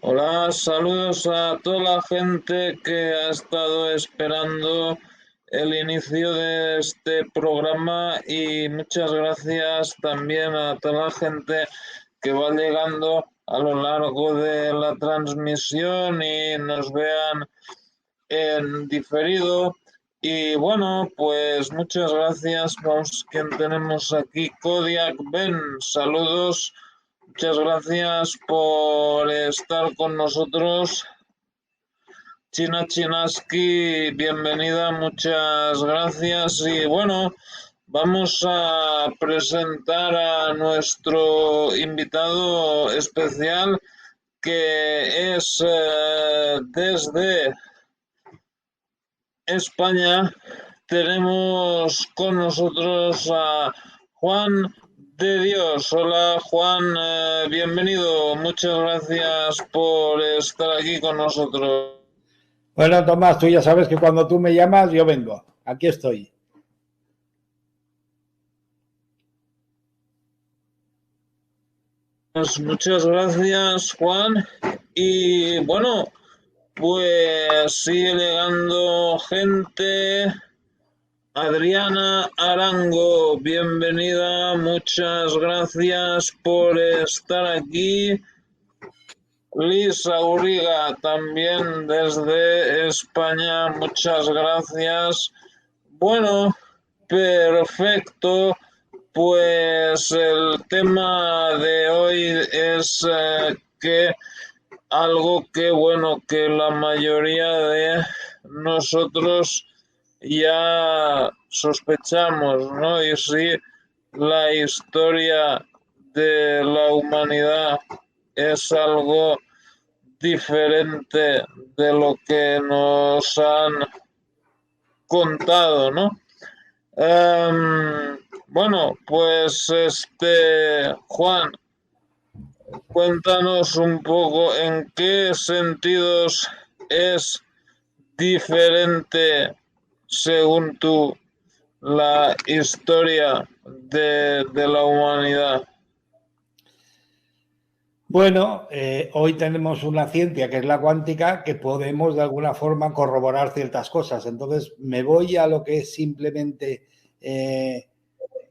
Hola, saludos a toda la gente que ha estado esperando el inicio de este programa y muchas gracias también a toda la gente que va llegando a lo largo de la transmisión y nos vean en diferido. Y bueno, pues muchas gracias. Vamos, quien tenemos aquí, Kodiak Ben. Saludos. Muchas gracias por estar con nosotros. China Chinaski, bienvenida, muchas gracias. Y bueno, vamos a presentar a nuestro invitado especial que es desde España. Tenemos con nosotros a Juan de Dios. Hola Juan, bienvenido. Muchas gracias por estar aquí con nosotros. Bueno, Tomás, tú ya sabes que cuando tú me llamas, yo vengo. Aquí estoy. Pues muchas gracias Juan. Y bueno, pues sigue llegando gente. Adriana Arango, bienvenida, muchas gracias por estar aquí. Lisa Uriga, también desde España, muchas gracias. Bueno, perfecto. Pues el tema de hoy es que algo que, bueno, que la mayoría de nosotros ya sospechamos, ¿no? Y sí, la historia de la humanidad es algo diferente de lo que nos han contado, ¿no? Bueno, pues Juan, cuéntanos un poco en qué sentidos es diferente, según tú, la historia de la humanidad. Bueno, hoy tenemos una ciencia que es la cuántica que podemos de alguna forma corroborar ciertas cosas. Entonces, me voy a lo que es simplemente,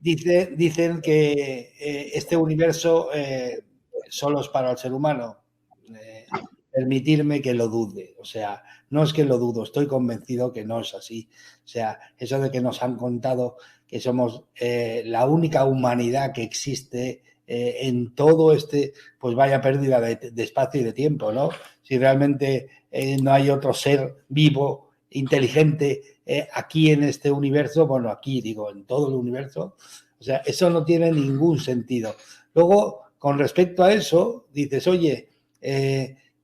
dicen que este universo solo es para el ser humano. Permitirme que lo dude. O sea, no es que lo dudo, estoy convencido que no es así. O sea, eso de que nos han contado que somos la única humanidad que existe en todo este, pues vaya pérdida de espacio y de tiempo, ¿no? Si realmente no hay otro ser vivo, inteligente aquí en este universo, bueno, aquí digo, en todo el universo, o sea, eso no tiene ningún sentido. Luego, con respecto a eso, dices, oye,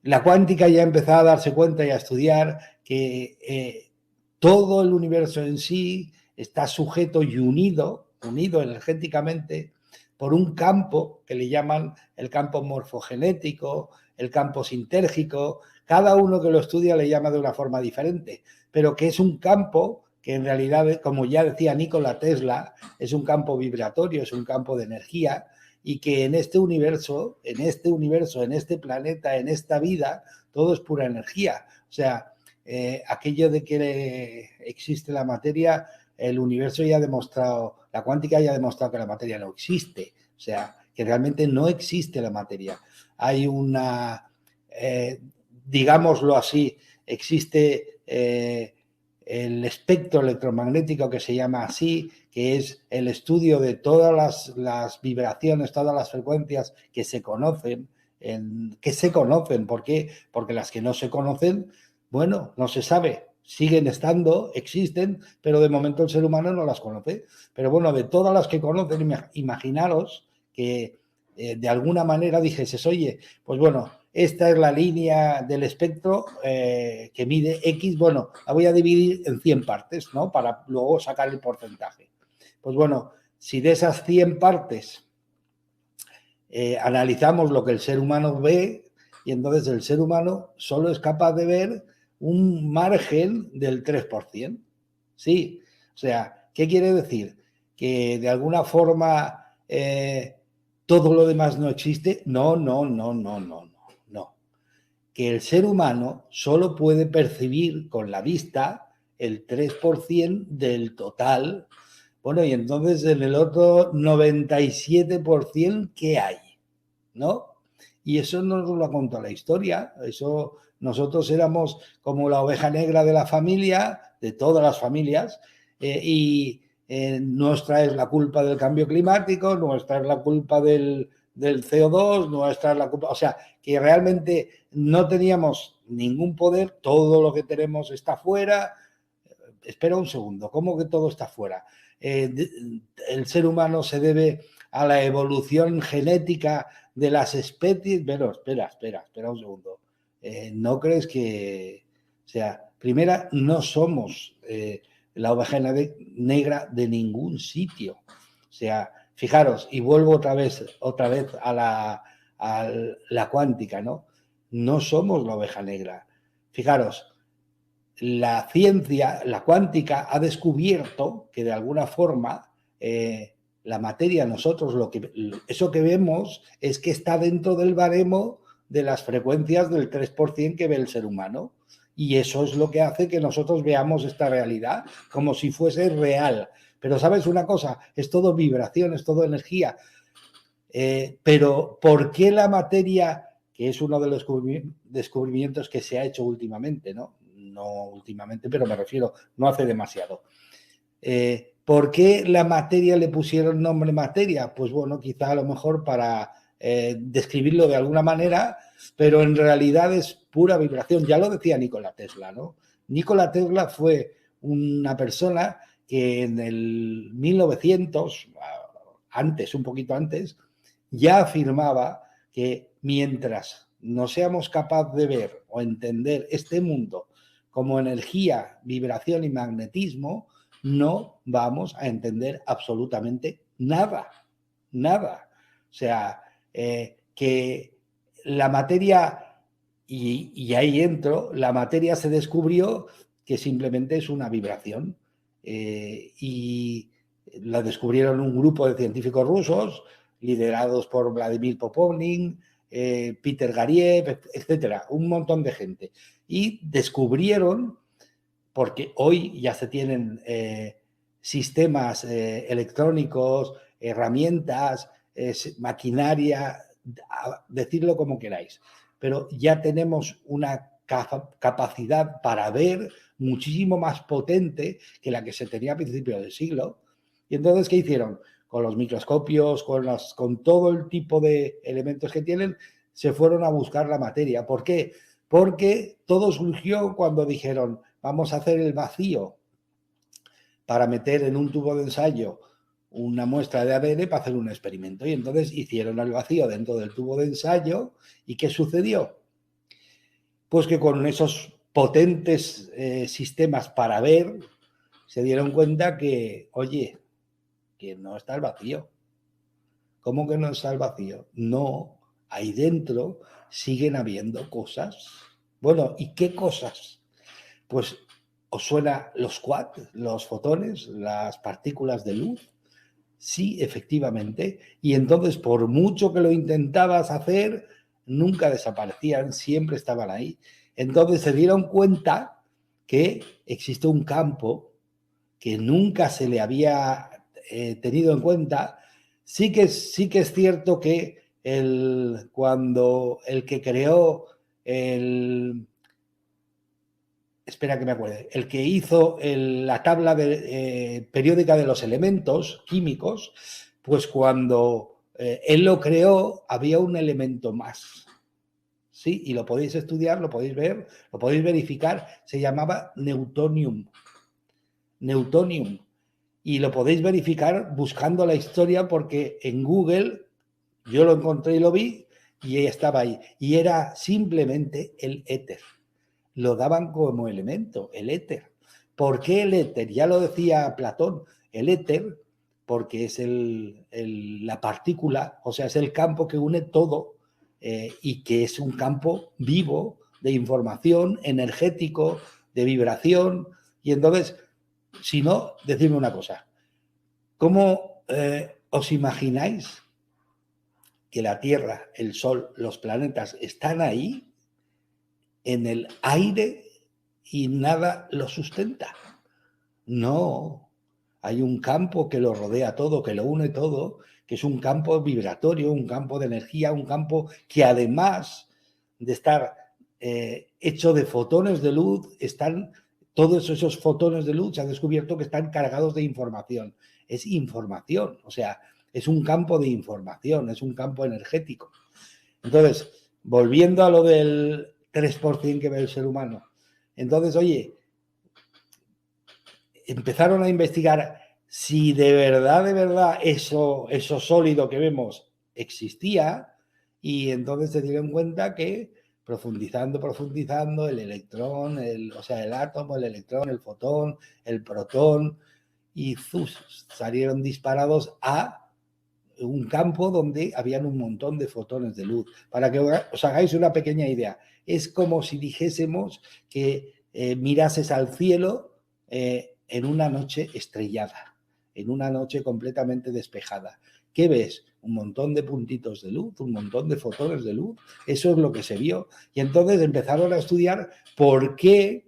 la cuántica ya ha empezado a darse cuenta y a estudiar que todo el universo en sí está sujeto y unido energéticamente por un campo que le llaman el campo morfogenético, el campo sintérgico. Cada uno que lo estudia le llama de una forma diferente, pero que es un campo que en realidad, como ya decía Nikola Tesla, es un campo vibratorio, es un campo de energía, y que en este universo, en este planeta, en esta vida, todo es pura energía. O sea, aquello de que existe la materia, el universo ya ha demostrado, la cuántica ya ha demostrado que la materia no existe. O sea, que realmente no existe la materia. Hay una, digámoslo así, existe el espectro electromagnético, que se llama así, que es el estudio de todas las vibraciones, todas las frecuencias que se conocen. ¿Por qué? Porque las que no se conocen, bueno, no se sabe, siguen estando, existen, pero de momento el ser humano no las conoce. Pero bueno, de todas las que conocen, imaginaros que de alguna manera dijeses, oye, pues bueno, esta es la línea del espectro que mide X, bueno, la voy a dividir en 100 partes, ¿no? Para luego sacar el porcentaje. Pues bueno, si de esas 100 partes analizamos lo que el ser humano ve, y entonces el ser humano solo es capaz de ver un margen del 3%. Sí, o sea, ¿qué quiere decir? Que de alguna forma todo lo demás no existe. No. que el ser humano solo puede percibir con la vista el 3% del total. Bueno, y entonces en el otro 97%, ¿qué hay? ¿No? Y eso no nos lo ha contado la historia. Eso, nosotros éramos como la oveja negra de la familia, de todas las familias, y nuestra es la culpa del cambio climático, nuestra es la culpa del CO2, nuestra es la culpa... O sea, que realmente no teníamos ningún poder, todo lo que tenemos está fuera. Espera un segundo, ¿cómo que todo está fuera? El ser humano se debe a la evolución genética de las especies. Pero espera un segundo. ¿No crees que, o sea, primera, no somos la oveja negra de ningún sitio? O sea, fijaros, y vuelvo otra vez a la cuántica, ¿no? No somos la oveja negra. Fijaros, la ciencia, la cuántica, ha descubierto que de alguna forma la materia, nosotros eso que vemos es que está dentro del baremo de las frecuencias del 3% que ve el ser humano. Y eso es lo que hace que nosotros veamos esta realidad como si fuese real. Pero ¿sabes una cosa? Es todo vibración, es todo energía. Pero ¿por qué la materia, que es uno de los descubrimientos que se ha hecho últimamente, ¿no? No últimamente, pero me refiero, no hace demasiado. ¿Por qué la materia le pusieron nombre materia? Pues bueno, quizá a lo mejor para describirlo de alguna manera, pero en realidad es pura vibración. Ya lo decía Nikola Tesla, ¿no? Nikola Tesla fue una persona que en el 1900, antes, un poquito antes, ya afirmaba que mientras no seamos capaces de ver o entender este mundo como energía, vibración y magnetismo, no vamos a entender absolutamente nada, nada. O sea, que la materia, y ahí entro, la materia se descubrió que simplemente es una vibración, y la descubrieron un grupo de científicos rusos liderados por Vladimir Popovnin, Peter Gariev, etcétera, un montón de gente. Y descubrieron, porque hoy ya se tienen sistemas electrónicos, herramientas, maquinaria, decirlo como queráis, pero ya tenemos una capacidad para ver muchísimo más potente que la que se tenía a principios del siglo. Y entonces, ¿qué hicieron? Con los microscopios, con todo el tipo de elementos que tienen, se fueron a buscar la materia. ¿Por qué? Porque todo surgió cuando dijeron, vamos a hacer el vacío para meter en un tubo de ensayo una muestra de ADN para hacer un experimento. Y entonces hicieron el vacío dentro del tubo de ensayo. ¿Y qué sucedió? Pues que con esos potentes sistemas para ver, se dieron cuenta que, oye, que no está el vacío. ¿Cómo que no está el vacío? No, ahí dentro siguen habiendo cosas. Bueno, ¿y qué cosas? Pues, ¿os suena los quarks, los fotones, las partículas de luz? Sí, efectivamente. Y entonces, por mucho que lo intentabas hacer, nunca desaparecían, siempre estaban ahí. Entonces se dieron cuenta que existe un campo que nunca se le había tenido en cuenta. Sí que es cierto que cuando el que creó espera que me acuerde, el que hizo la tabla periódica de los elementos químicos, pues cuando él lo creó había un elemento más. Sí, y lo podéis estudiar, lo podéis ver, lo podéis verificar, se llamaba Newtonium. Newtonium. Y lo podéis verificar buscando la historia, porque en Google yo lo encontré y lo vi y estaba ahí. Y era simplemente el éter. Lo daban como elemento, el éter. ¿Por qué el éter? Ya lo decía Platón, el éter, porque es la partícula, o sea, es el campo que une todo, y que es un campo vivo de información, energético, de vibración. Y entonces, si no, decidme una cosa, ¿cómo os imagináis que la Tierra, el Sol, los planetas están ahí en el aire y nada lo sustenta. No, hay un campo que lo rodea todo, que lo une todo, que es un campo vibratorio, un campo de energía, un campo que además de estar hecho de fotones de luz, todos esos fotones de luz se ha descubierto que están cargados de información. Es información, o sea, es un campo de información, es un campo energético. Entonces, volviendo a lo del 3% que ve el ser humano, entonces, oye, empezaron a investigar si de verdad eso sólido que vemos existía, y entonces se dieron cuenta que profundizando, el electrón, el átomo, el electrón, el fotón, el protón, y salieron disparados a un campo donde habían un montón de fotones de luz. Para que os hagáis una pequeña idea, es como si dijésemos que mirases al cielo en una noche estrellada, en una noche completamente despejada. ¿Qué ves? Un montón de puntitos de luz, un montón de fotones de luz. Eso es lo que se vio. Y entonces empezaron a estudiar por qué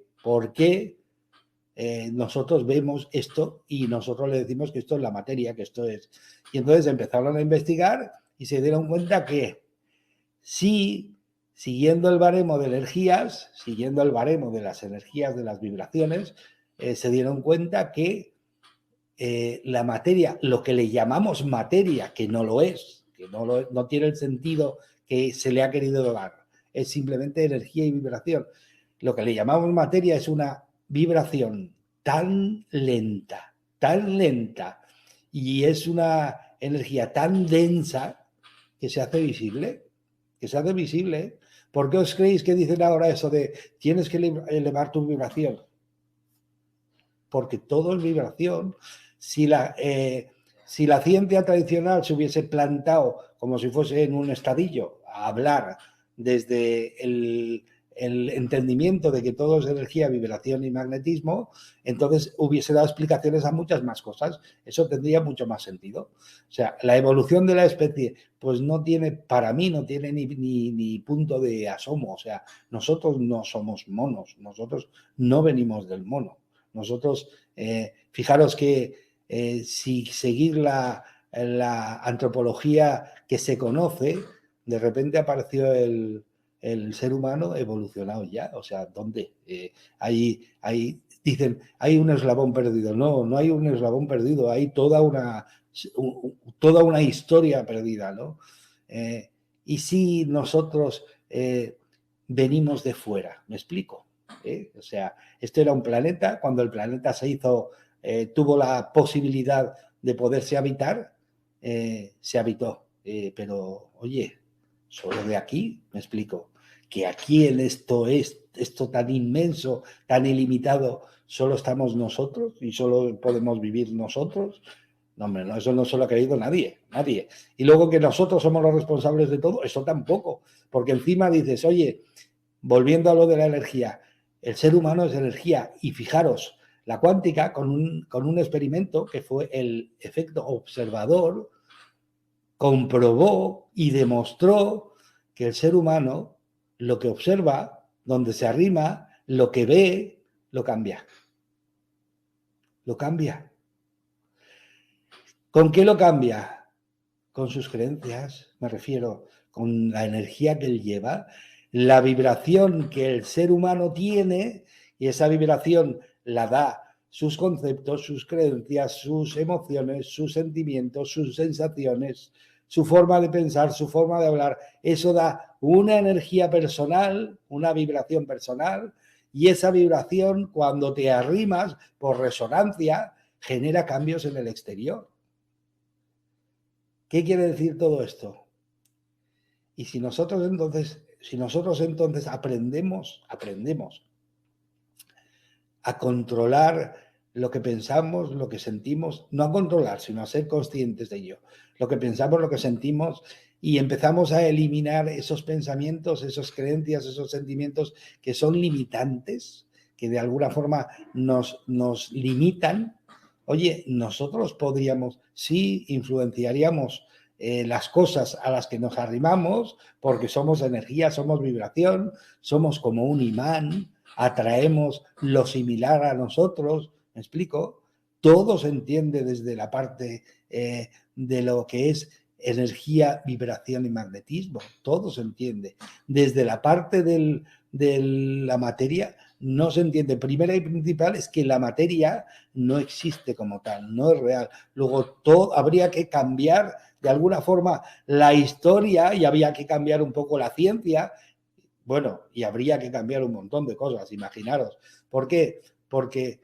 nosotros vemos esto y nosotros le decimos que esto es la materia, que esto es. Y entonces empezaron a investigar y se dieron cuenta que sí, siguiendo el baremo de energías, siguiendo el baremo de las energías, de las vibraciones, se dieron cuenta que la materia, lo que le llamamos materia, que no lo es, que no tiene el sentido que se le ha querido dar, es simplemente energía y vibración. Lo que le llamamos materia es una vibración tan lenta, y es una energía tan densa que se hace visible, ¿Por qué os creéis que dicen ahora eso de tienes que elevar tu vibración? Porque todo es vibración. Si la ciencia tradicional se hubiese plantado como si fuese en un estadillo a hablar desde el entendimiento de que todo es energía, vibración y magnetismo, entonces hubiese dado explicaciones a muchas más cosas. Eso tendría mucho más sentido. O sea, la evolución de la especie, pues para mí no tiene ni punto de asomo. O sea, nosotros no somos monos, nosotros no venimos del mono. Nosotros, fijaros que si seguir la antropología que se conoce, de repente apareció el ser humano evolucionado ya. O sea, ¿dónde? Dicen, hay un eslabón perdido. No hay un eslabón perdido, hay toda una historia perdida, ¿no? Y si nosotros venimos de fuera, ¿me explico? O sea, esto era un planeta, cuando el planeta se hizo, tuvo la posibilidad de poderse habitar, se habitó. Pero, oye, solo de aquí, me explico, que aquí en esto tan inmenso, tan ilimitado, solo estamos nosotros y solo podemos vivir nosotros. No, hombre, no, eso no se lo ha creído nadie. Y luego que nosotros somos los responsables de todo, eso tampoco. Porque encima dices, oye, volviendo a lo de la energía, el ser humano es energía. Y fijaros, la cuántica, con un experimento que fue el efecto observador, comprobó y demostró que el ser humano, lo que observa, donde se arrima, lo que ve, lo cambia. Lo cambia. ¿Con qué lo cambia? Con sus creencias, me refiero, con la energía que él lleva, la vibración que el ser humano tiene, y esa vibración la da sus conceptos, sus creencias, sus emociones, sus sentimientos, sus sensaciones, su forma de pensar, su forma de hablar. Eso da una energía personal, una vibración personal, y esa vibración, cuando te arrimas por resonancia, genera cambios en el exterior. ¿Qué quiere decir todo esto? Y si nosotros entonces aprendemos a controlar lo que pensamos, lo que sentimos, no a controlar, sino a ser conscientes de ello, lo que pensamos, lo que sentimos, y empezamos a eliminar esos pensamientos, esas creencias, esos sentimientos que son limitantes, que de alguna forma nos limitan. Oye, nosotros podríamos, sí, influenciaríamos las cosas a las que nos arrimamos, porque somos energía, somos vibración, somos como un imán, atraemos lo similar a nosotros, ¿me explico? Todo se entiende desde la parte de lo que es energía, vibración y magnetismo, todo se entiende. Desde la parte de la materia no se entiende. Primera y principal es que la materia no existe como tal, no es real. Luego habría que cambiar de alguna forma la historia y habría que cambiar un poco la ciencia. Bueno, y habría que cambiar un montón de cosas, imaginaros. ¿Por qué? Porque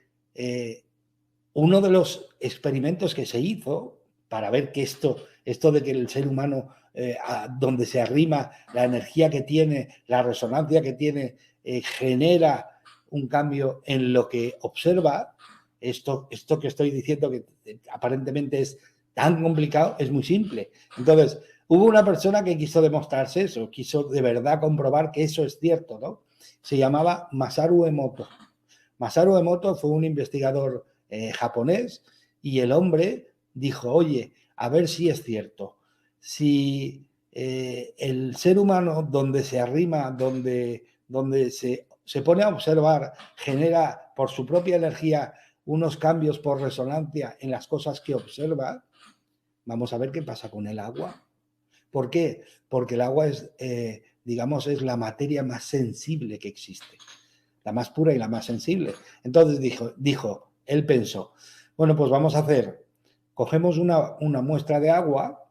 uno de los experimentos que se hizo para ver que esto de que el ser humano, donde se arrima, la energía que tiene, la resonancia que tiene, genera un cambio en lo que observa, esto que estoy diciendo que aparentemente es tan complicado, es muy simple. Entonces, hubo una persona que quiso demostrarse eso, quiso de verdad comprobar que eso es cierto, ¿no? Se llamaba Masaru Emoto. Masaru Emoto fue un investigador japonés y el hombre dijo, oye, a ver si es cierto, si el ser humano donde se arrima, donde se pone a observar, genera por su propia energía unos cambios por resonancia en las cosas que observa, vamos a ver qué pasa con el agua. ¿Por qué? Porque el agua es, digamos, es la materia más sensible que existe, la más pura y la más sensible. Entonces él pensó, bueno, pues vamos a hacer, cogemos una muestra de agua,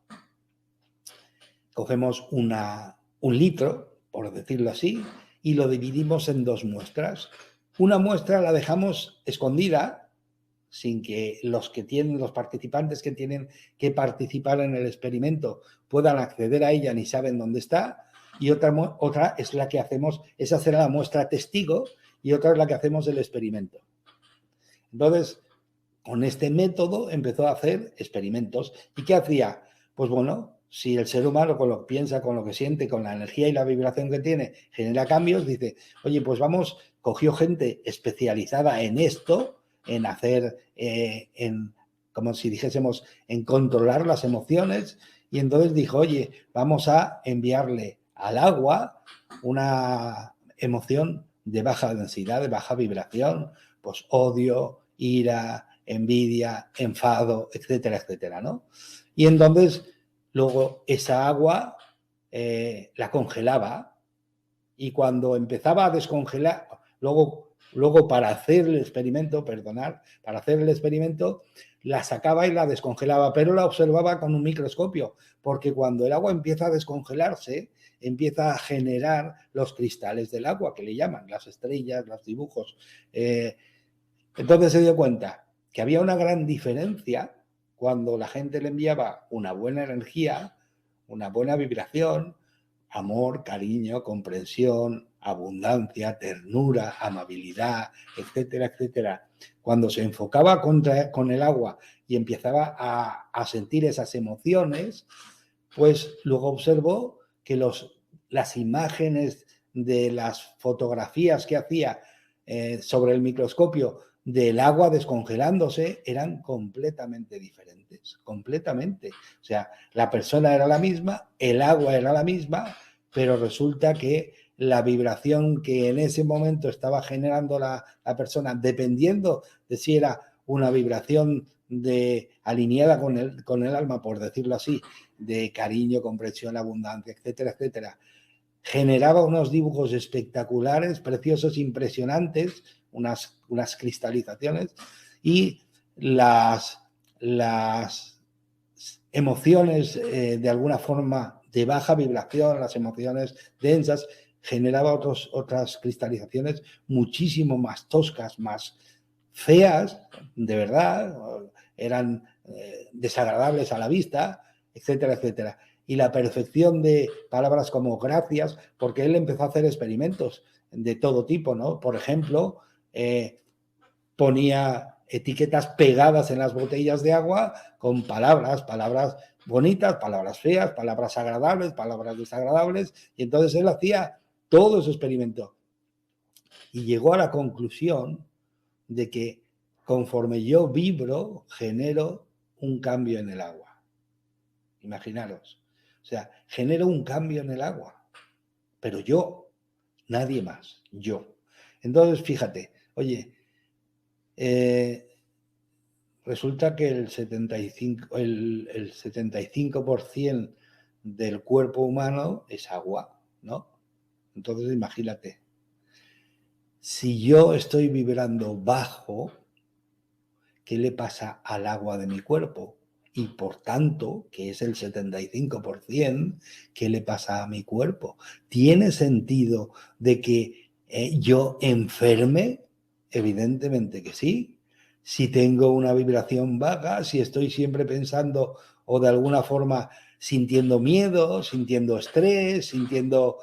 cogemos un litro, por decirlo así, y lo dividimos en dos muestras. Una muestra la dejamos escondida, sin que los participantes que tienen que participar en el experimento puedan acceder a ella ni saben dónde está, y otra es la que hacemos, esa será la muestra testigo, y otra es la que hacemos el experimento. Entonces, con este método empezó a hacer experimentos. ¿Y qué hacía? Pues bueno, si el ser humano con lo que piensa, con lo que siente, con la energía y la vibración que tiene, genera cambios, dice, oye, pues cogió gente especializada en esto, en hacer, como si dijésemos, en controlar las emociones, y entonces dijo, oye, vamos a enviarle al agua una emoción de baja densidad, de baja vibración, pues odio, ira, envidia, enfado, etcétera, etcétera, ¿no? Y entonces, luego esa agua la congelaba, y cuando empezaba a descongelar, luego para hacer el experimento, la sacaba y la descongelaba, pero la observaba con un microscopio, porque cuando el agua empieza a descongelarse, empieza a generar los cristales del agua, que le llaman, las estrellas, los dibujos. Entonces se dio cuenta que había una gran diferencia cuando la gente le enviaba una buena energía, una buena vibración, amor, cariño, comprensión, abundancia, ternura, amabilidad, etcétera, etcétera. Cuando se enfocaba con el agua y empezaba a sentir esas emociones, pues luego observó que las imágenes de las fotografías que hacía sobre el microscopio del agua descongelándose eran completamente diferentes, completamente. O sea, la persona era la misma, el agua era la misma, pero resulta que la vibración que en ese momento estaba generando la persona, dependiendo de si era una vibración alineada con el alma, por decirlo así, de cariño, comprensión, abundancia, etcétera, etcétera, generaba unos dibujos espectaculares, preciosos, impresionantes, unas cristalizaciones, y las emociones de alguna forma de baja vibración, las emociones densas, generaba otras cristalizaciones muchísimo más toscas, más feas, de verdad, eran desagradables a la vista, etcétera, etcétera. Y la perfección de palabras como gracias, porque él empezó a hacer experimentos de todo tipo, ¿no? Por ejemplo, ponía etiquetas pegadas en las botellas de agua con palabras bonitas, palabras feas, palabras agradables, palabras desagradables, y entonces él hacía todo ese experimento. Y llegó a la conclusión de que conforme yo vibro, genero un cambio en el agua. imaginaros. O sea, genero un cambio en el agua, pero yo, nadie más, yo. Entonces, fíjate, oye, resulta que el 75% del cuerpo humano es agua, ¿no? Entonces, imagínate, si yo estoy vibrando bajo, ¿qué le pasa al agua de mi cuerpo? Y por tanto, que es el 75%, ¿qué le pasa a mi cuerpo? ¿Tiene sentido de que yo enferme? Evidentemente que sí. Si tengo una vibración baja, si estoy siempre pensando o de alguna forma sintiendo miedo, sintiendo estrés, sintiendo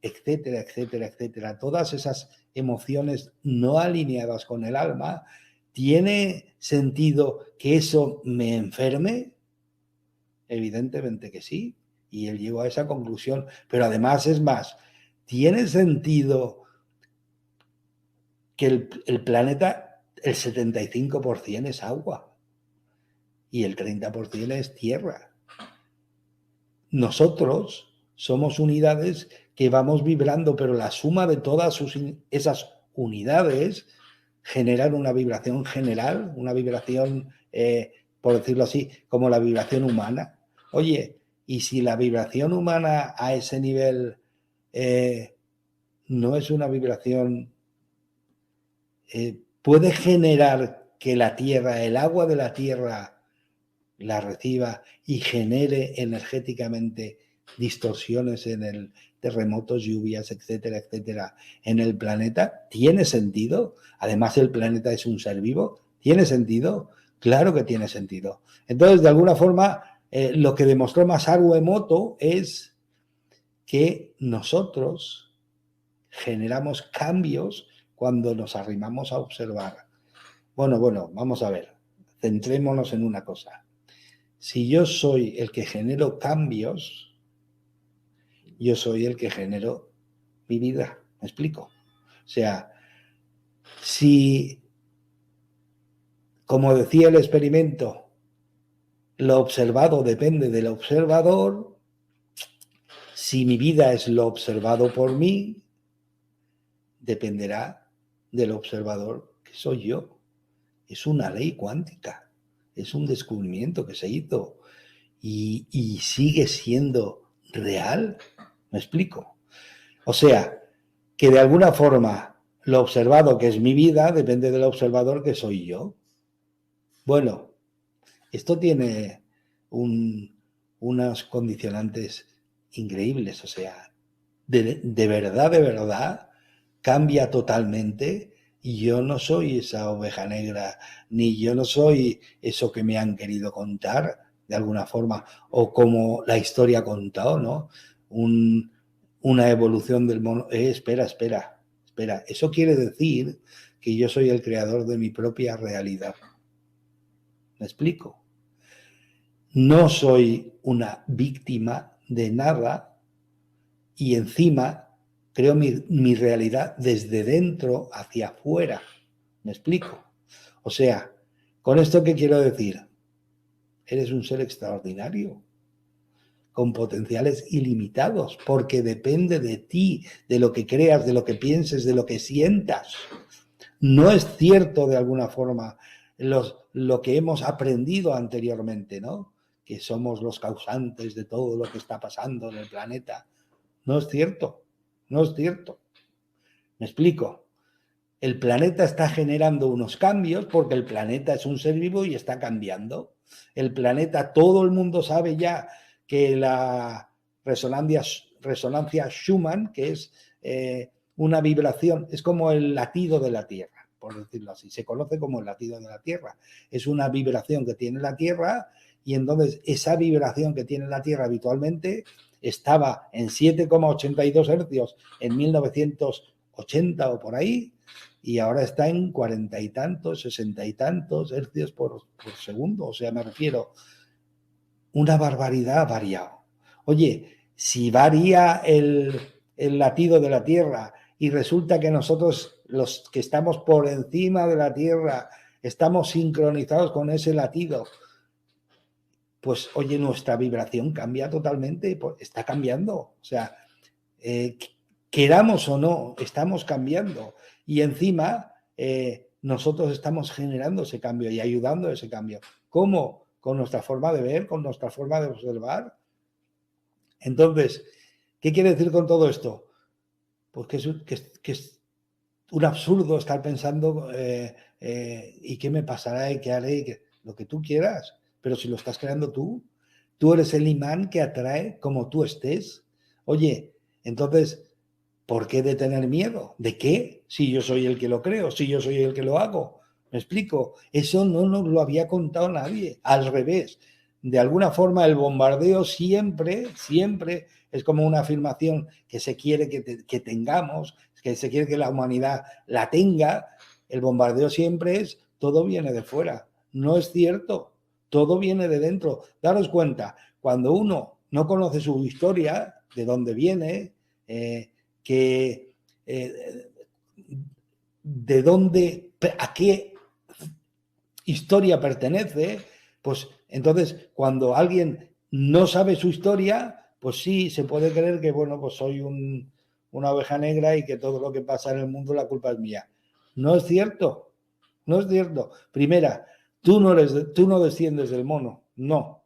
etcétera, etcétera, etcétera. Todas esas emociones no alineadas con el alma, ¿tiene sentido que eso me enferme? Evidentemente que sí. Y él llegó a esa conclusión. Pero además es más, ¿tiene sentido que el planeta, el 75% es agua y el 30% es tierra? Nosotros somos unidades que vamos vibrando, pero la suma de todas esas unidades generan una vibración general, una vibración, por decirlo así, como la vibración humana. Oye, y si la vibración humana a ese nivel no es una vibración, puede generar que la Tierra, el agua de la Tierra, la reciba y genere energéticamente distorsiones en el terremotos, lluvias, etcétera, etcétera, en el planeta, ¿tiene sentido? Además, el planeta es un ser vivo, ¿tiene sentido? Claro que tiene sentido. Entonces, de alguna forma, lo que demostró Masaru Emoto es que nosotros generamos cambios cuando nos arrimamos a observar. Bueno, vamos a ver, centrémonos en una cosa. Si yo soy el que genero cambios, yo soy el que genero mi vida. ¿Me explico? O sea, si, como decía el experimento, lo observado depende del observador, si mi vida es lo observado por mí, dependerá del observador que soy yo. Es una ley cuántica, es un descubrimiento que se hizo y sigue siendo real. ¿Me explico? O sea, que de alguna forma lo observado que es mi vida depende del observador que soy yo. Bueno, esto tiene unos condicionantes increíbles, o sea, de verdad, cambia totalmente y yo no soy esa oveja negra, ni yo no soy eso que me han querido contar de alguna forma, o como la historia ha contado, ¿no? Una evolución del mono. Espera. Eso quiere decir que yo soy el creador de mi propia realidad. ¿Me explico? No soy una víctima de nada y encima creo mi realidad desde dentro hacia afuera. ¿Me explico? O sea, ¿con esto qué quiero decir? Eres un ser extraordinario, con potenciales ilimitados, porque depende de ti, de lo que creas, de lo que pienses, de lo que sientas. No es cierto de alguna forma lo que hemos aprendido anteriormente, ¿no? Que somos los causantes de todo lo que está pasando en el planeta. No es cierto, no es cierto. Me explico. El planeta está generando unos cambios porque el planeta es un ser vivo y está cambiando. El planeta, todo el mundo sabe ya que la resonancia Schumann, que es una vibración, es como el latido de la Tierra, por decirlo así. Se conoce como el latido de la Tierra. Es una vibración que tiene la Tierra y entonces esa vibración que tiene la Tierra habitualmente estaba en 7,82 hercios en 1980 o por ahí, y ahora está en 40 y tantos, 60 y tantos hercios por segundo. O sea, me refiero, una barbaridad ha variado. Oye, si varía el latido de la Tierra y resulta que nosotros, los que estamos por encima de la Tierra, estamos sincronizados con ese latido, pues oye, nuestra vibración cambia totalmente, pues, está cambiando. O sea, queramos o no, estamos cambiando. Y encima, nosotros estamos generando ese cambio y ayudando a ese cambio. ¿Cómo? Con nuestra forma de ver, con nuestra forma de observar. Entonces, ¿qué quiere decir con todo esto? Pues que es un absurdo estar pensando ¿y qué me pasará? ¿Y qué haré? Lo que tú quieras. Pero si lo estás creando tú eres el imán que atrae como tú estés. Oye, entonces, ¿por qué de tener miedo? ¿De qué? Si yo soy el que lo creo, si yo soy el que lo hago. ¿Me explico? Eso no nos lo había contado nadie. Al revés. De alguna forma el bombardeo siempre es como una afirmación que se quiere que tengamos, que se quiere que la humanidad la tenga. El bombardeo siempre es todo viene de fuera. No es cierto. Todo viene de dentro. Daros cuenta, cuando uno no conoce su historia, de dónde viene, que de dónde, a qué historia pertenece, pues entonces cuando alguien no sabe su historia, pues sí, se puede creer que, bueno, pues soy una oveja negra y que todo lo que pasa en el mundo la culpa es mía. No es cierto, no es cierto. Primera, tú no desciendes del mono, no.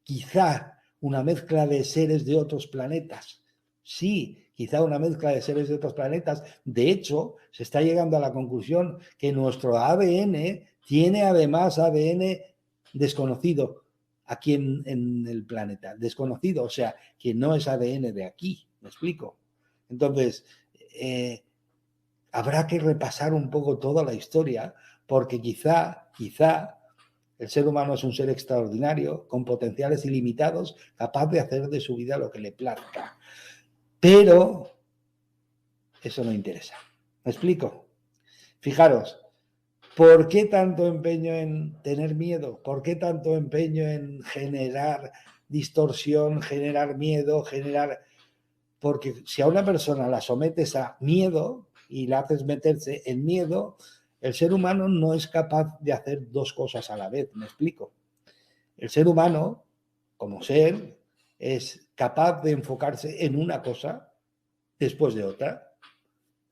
Quizá una mezcla de seres de otros planetas, sí, quizá una mezcla de seres de otros planetas. De hecho, se está llegando a la conclusión que nuestro ADN tiene además ADN desconocido aquí en el planeta, desconocido, o sea, que no es ADN de aquí, ¿me explico? Entonces, habrá que repasar un poco toda la historia, porque quizá el ser humano es un ser extraordinario, con potenciales ilimitados, capaz de hacer de su vida lo que le plazca. Pero eso no interesa. ¿Me explico? Fijaros, ¿por qué tanto empeño en tener miedo? ¿Por qué tanto empeño en generar distorsión, generar miedo, Porque si a una persona la sometes a miedo y la haces meterse en miedo, el ser humano no es capaz de hacer dos cosas a la vez. ¿Me explico? El ser humano, como ser, es capaz de enfocarse en una cosa después de otra.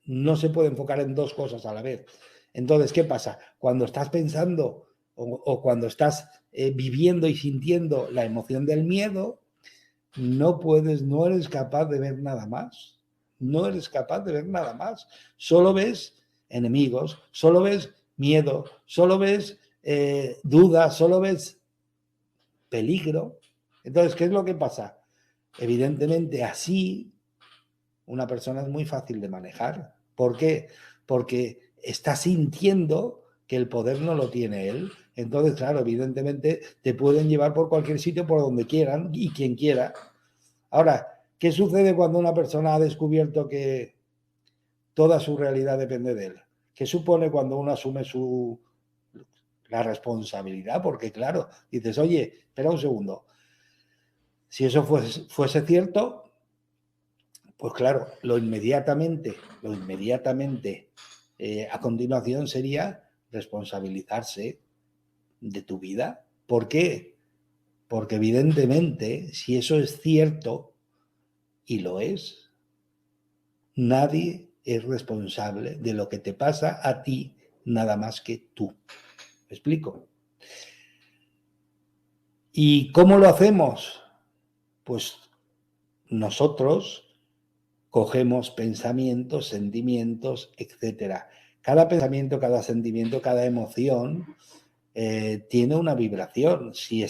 No se puede enfocar en dos cosas a la vez. Entonces, ¿qué pasa? Cuando estás pensando o cuando estás viviendo y sintiendo la emoción del miedo, no eres capaz de ver nada más. No eres capaz de ver nada más. Solo ves enemigos, solo ves miedo, solo ves dudas, solo ves peligro. Entonces, ¿qué es lo que pasa? Evidentemente, así una persona es muy fácil de manejar. ¿Por qué? Porque está sintiendo que el poder no lo tiene él. Entonces, claro, evidentemente te pueden llevar por cualquier sitio, por donde quieran y quien quiera. Ahora, ¿qué sucede cuando una persona ha descubierto que toda su realidad depende de él? ¿Qué supone cuando uno asume la responsabilidad? Porque, claro, dices, oye, espera un segundo. Si eso fuese cierto, pues claro, lo inmediatamente a continuación sería responsabilizarse de tu vida. ¿Por qué? Porque evidentemente, si eso es cierto, y lo es, nadie es responsable de lo que te pasa a ti nada más que tú. ¿Me explico? ¿Y cómo lo hacemos? Pues nosotros cogemos pensamientos, sentimientos, etcétera. Cada pensamiento, cada sentimiento, cada emoción tiene una vibración. Si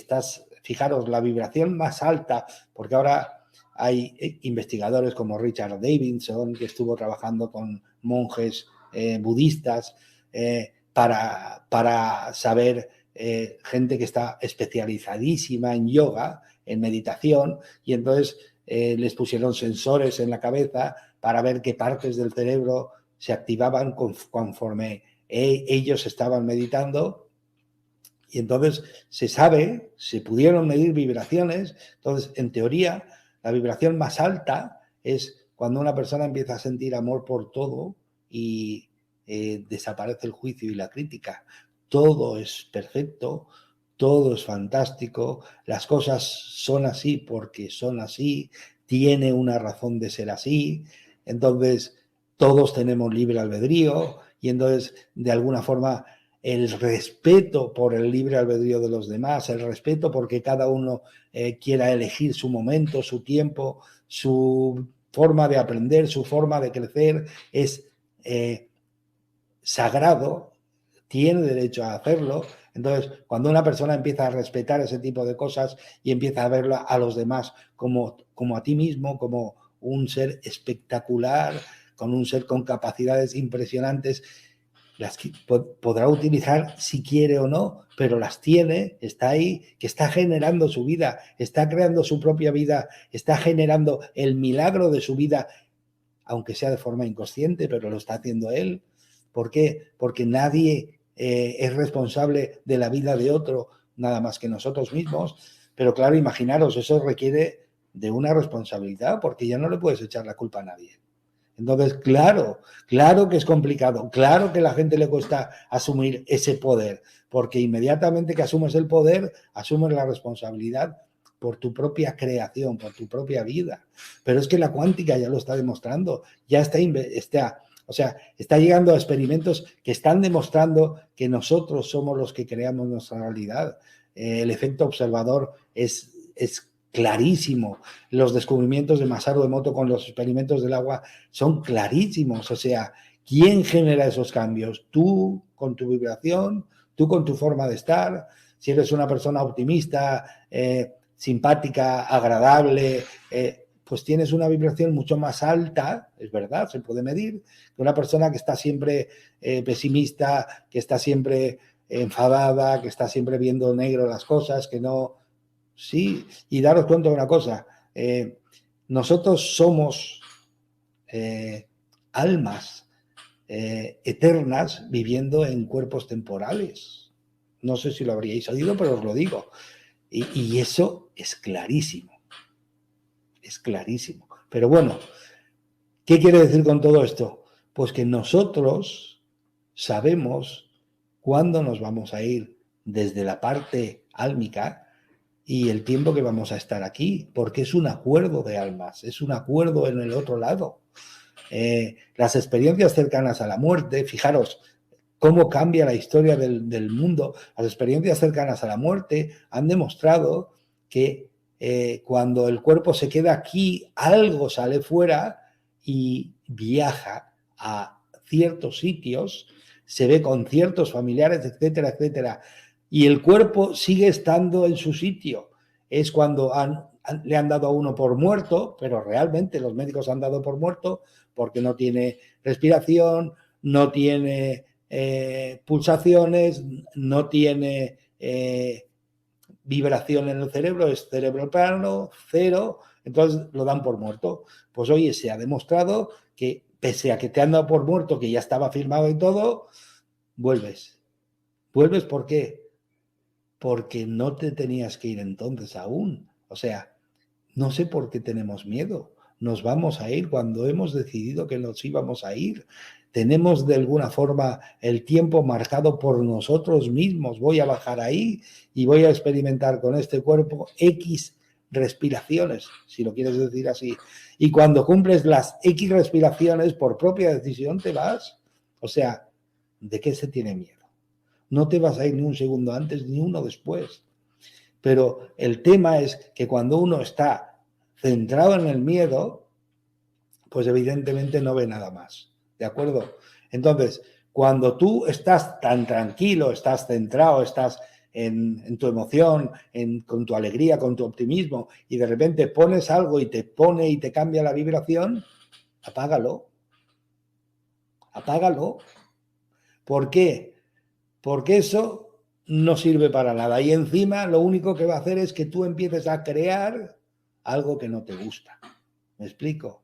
fijaros, la vibración más alta, porque ahora hay investigadores como Richard Davidson, que estuvo trabajando con monjes budistas para saber, gente que está especializadísima en yoga, en meditación, y entonces les pusieron sensores en la cabeza para ver qué partes del cerebro se activaban conforme ellos estaban meditando. Y entonces se pudieron medir vibraciones. Entonces, en teoría, la vibración más alta es cuando una persona empieza a sentir amor por todo y desaparece el juicio y la crítica. Todo es perfecto, todo es fantástico, las cosas son así porque son así, tiene una razón de ser así, entonces todos tenemos libre albedrío y entonces de alguna forma el respeto por el libre albedrío de los demás, el respeto porque cada uno quiera elegir su momento, su tiempo, su forma de aprender, su forma de crecer, es sagrado, tiene derecho a hacerlo. Entonces, cuando una persona empieza a respetar ese tipo de cosas y empieza a verlo a los demás como a ti mismo, como un ser espectacular, con un ser con capacidades impresionantes, las que podrá utilizar si quiere o no, pero las tiene, está ahí, que está generando su vida, está creando su propia vida, está generando el milagro de su vida, aunque sea de forma inconsciente, pero lo está haciendo él. ¿Por qué? Porque nadie es responsable de la vida de otro, nada más que nosotros mismos. Pero claro, imaginaros, eso requiere de una responsabilidad, porque ya no le puedes echar la culpa a nadie. Entonces, claro que es complicado, claro que a la gente le cuesta asumir ese poder, porque inmediatamente que asumes el poder, asumes la responsabilidad por tu propia creación, por tu propia vida. Pero es que la cuántica ya lo está demostrando, ya está llegando a experimentos que están demostrando que nosotros somos los que creamos nuestra realidad. El efecto observador es clarísimo. Los descubrimientos de Masaru Emoto con los experimentos del agua son clarísimos. O sea, ¿quién genera esos cambios? Tú con tu vibración, tú con tu forma de estar. Si eres una persona optimista, simpática, agradable, pues tienes una vibración mucho más alta, es verdad, se puede medir, que una persona que está siempre pesimista, que está siempre enfadada, que está siempre viendo negro las cosas, que no... Sí, y daros cuenta de una cosa, nosotros somos almas eternas viviendo en cuerpos temporales. No sé si lo habríais oído, pero os lo digo. Y eso es clarísimo. Es clarísimo. Pero bueno, ¿qué quiere decir con todo esto? Pues que nosotros sabemos cuándo nos vamos a ir desde la parte álmica y el tiempo que vamos a estar aquí, porque es un acuerdo de almas, es un acuerdo en el otro lado. Las experiencias cercanas a la muerte, fijaros cómo cambia la historia del mundo, las experiencias cercanas a la muerte han demostrado que cuando el cuerpo se queda aquí, algo sale fuera y viaja a ciertos sitios, se ve con ciertos familiares, etcétera, etcétera, y el cuerpo sigue estando en su sitio. Es cuando le han dado a uno por muerto, pero realmente los médicos han dado por muerto porque no tiene respiración, no tiene pulsaciones, no tiene vibración en el cerebro, es cerebro plano, cero, entonces lo dan por muerto. Pues oye, se ha demostrado que pese a que te han dado por muerto, que ya estaba firmado y todo, vuelves. ¿Vuelves por qué? Porque no te tenías que ir entonces aún. O sea, no sé por qué tenemos miedo. Nos vamos a ir cuando hemos decidido que nos íbamos a ir. Tenemos de alguna forma el tiempo marcado por nosotros mismos. Voy a bajar ahí y voy a experimentar con este cuerpo X respiraciones, si lo quieres decir así. Y cuando cumples las X respiraciones por propia decisión te vas. O sea, ¿de qué se tiene miedo? No te vas a ir ni un segundo antes ni uno después. Pero el tema es que cuando uno está centrado en el miedo, pues evidentemente no ve nada más. ¿De acuerdo? Entonces, cuando tú estás tan tranquilo, estás centrado, estás en tu emoción, con tu alegría, con tu optimismo, y de repente pones algo y te pone y te cambia la vibración, apágalo. Apágalo. ¿Por qué? Porque eso no sirve para nada. Y encima lo único que va a hacer es que tú empieces a crear algo que no te gusta. ¿Me explico?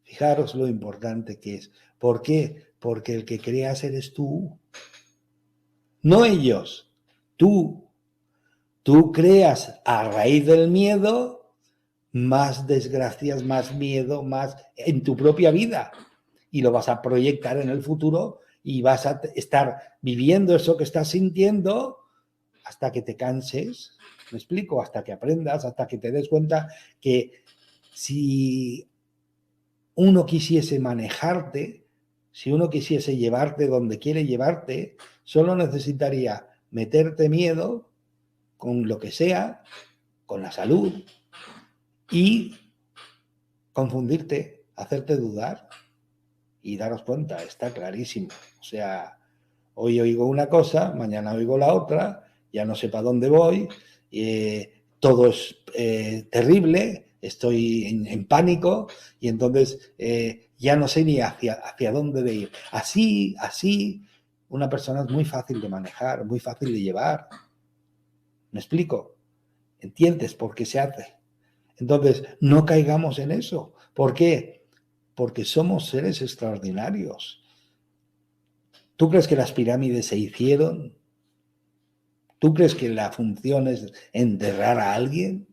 Fijaros lo importante que es. ¿Por qué? Porque el que creas eres tú. No ellos. Tú. Tú creas a raíz del miedo más desgracias, más miedo, más en tu propia vida. Y lo vas a proyectar en el futuro y vas a estar viviendo eso que estás sintiendo hasta que te canses, ¿me explico? Hasta que aprendas, hasta que te des cuenta que si uno quisiese manejarte, si uno quisiese llevarte donde quiere llevarte, solo necesitaría meterte miedo con lo que sea, con la salud, y confundirte, hacerte dudar y daros cuenta, está clarísimo. O sea, hoy oigo una cosa, mañana oigo la otra, ya no sé para dónde voy, todo es terrible, estoy en pánico y entonces ya no sé ni hacia dónde de ir. Así, una persona es muy fácil de manejar, muy fácil de llevar. ¿Me explico? ¿Entiendes por qué se hace? Entonces, no caigamos en eso. ¿Por qué? Porque somos seres extraordinarios. ¿Tú crees que las pirámides se hicieron? ¿Tú crees que la función es enterrar a alguien?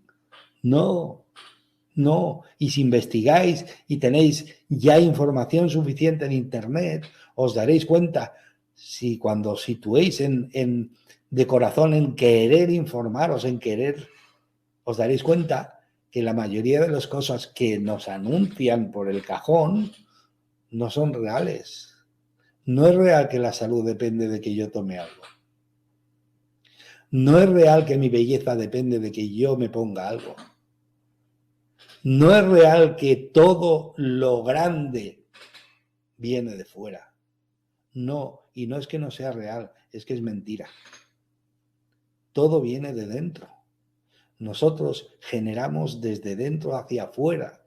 No, no. Y si investigáis y tenéis ya información suficiente en Internet, os daréis cuenta, si cuando os situéis de corazón en querer informaros, en querer, os daréis cuenta que la mayoría de las cosas que nos anuncian por el cajón no son reales. No es real que la salud depende de que yo tome algo. No es real que mi belleza depende de que yo me ponga algo. No es real que todo lo grande viene de fuera. No, y no es que no sea real, es que es mentira. Todo viene de dentro. Nosotros generamos desde dentro hacia afuera.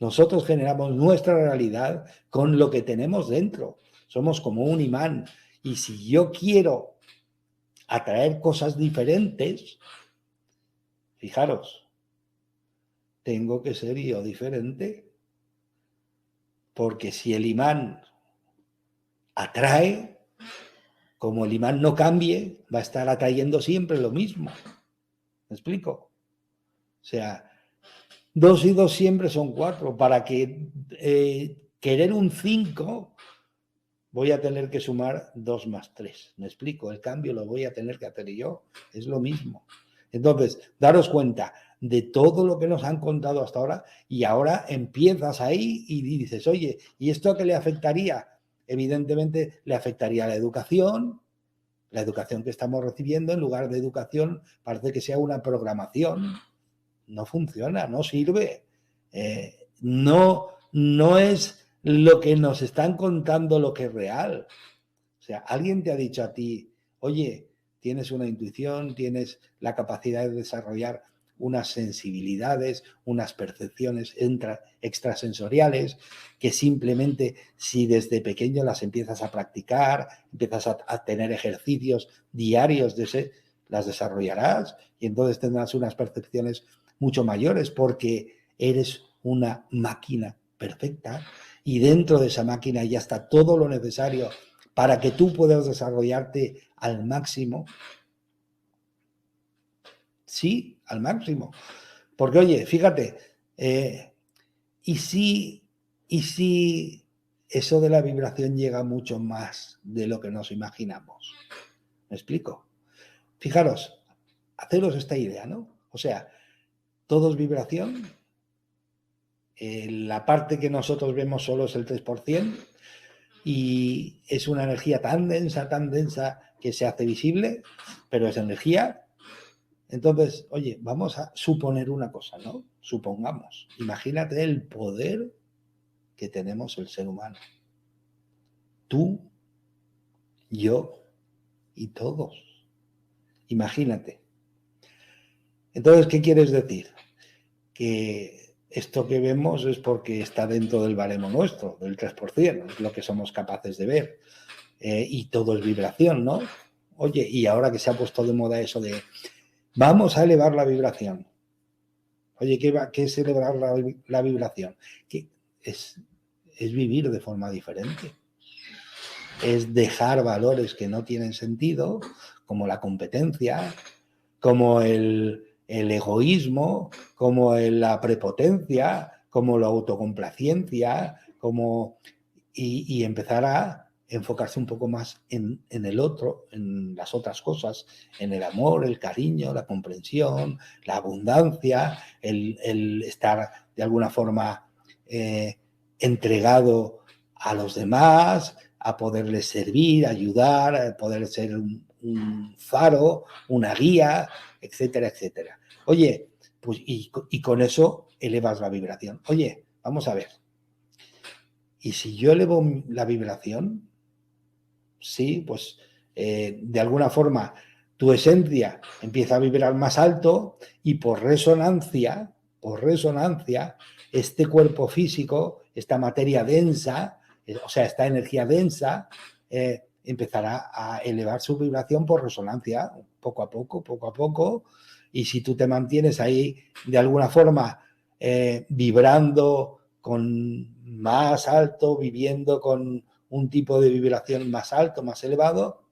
Nosotros generamos nuestra realidad con lo que tenemos dentro. Somos como un imán. Y si yo quiero atraer cosas diferentes, fijaros, tengo que ser yo diferente. Porque si el imán atrae, como el imán no cambie, va a estar atrayendo siempre lo mismo. ¿Me explico? O sea, 2 y 2 siempre son 4. Para que querer un 5, voy a tener que sumar 2 más 3. ¿Me explico? El cambio lo voy a tener que hacer yo. Es lo mismo. Entonces, daros cuenta de todo lo que nos han contado hasta ahora y ahora empiezas ahí y dices, oye, ¿y esto a qué le afectaría? Evidentemente le afectaría a la educación que estamos recibiendo, en lugar de educación parece que sea una programación. No funciona, no sirve. No es lo que nos están contando lo que es real. O sea, alguien te ha dicho a ti, oye, tienes una intuición, tienes la capacidad de desarrollar unas sensibilidades, unas percepciones extrasensoriales, que simplemente si desde pequeño las empiezas a practicar, empiezas a tener ejercicios diarios las desarrollarás y entonces tendrás unas percepciones mucho mayores porque eres una máquina perfecta y dentro de esa máquina ya está todo lo necesario para que tú puedas desarrollarte al máximo. Sí, al máximo. Porque, oye, fíjate, ¿y si eso de la vibración llega mucho más de lo que nos imaginamos? ¿Me explico? Fijaros, haceros esta idea, ¿no? O sea, todo es vibración. La parte que nosotros vemos solo es el 3%. Y es una energía tan densa, que se hace visible, pero es energía. Entonces, oye, vamos a suponer una cosa, ¿no? Supongamos, imagínate el poder que tenemos el ser humano. Tú, yo y todos. Imagínate. Entonces, ¿qué quieres decir? Que esto que vemos es porque está dentro del baremo nuestro, del 3%, es lo que somos capaces de ver. Y todo es vibración, ¿no? Oye, y ahora que se ha puesto de moda eso de vamos a elevar la vibración. Oye, ¿qué es elevar la vibración? ¿Qué es vivir de forma diferente. Es dejar valores que no tienen sentido, como la competencia, como el egoísmo, como la prepotencia, como la autocomplacencia, y empezar a enfocarse un poco más en el otro, en las otras cosas, en el amor, el cariño, la comprensión, la abundancia, el estar de alguna forma entregado a los demás, a poderles servir, ayudar, a poder ser un faro, una guía, etcétera, etcétera. Oye, pues y con eso elevas la vibración. Oye, vamos a ver. Y si yo elevo la vibración, sí, pues de alguna forma tu esencia empieza a vibrar más alto y por resonancia, este cuerpo físico, esta materia densa, o sea, esta energía densa, empezará a elevar su vibración por resonancia, poco a poco, y si tú te mantienes ahí de alguna forma vibrando con más alto, viviendo con un tipo de vibración más alto, más elevado,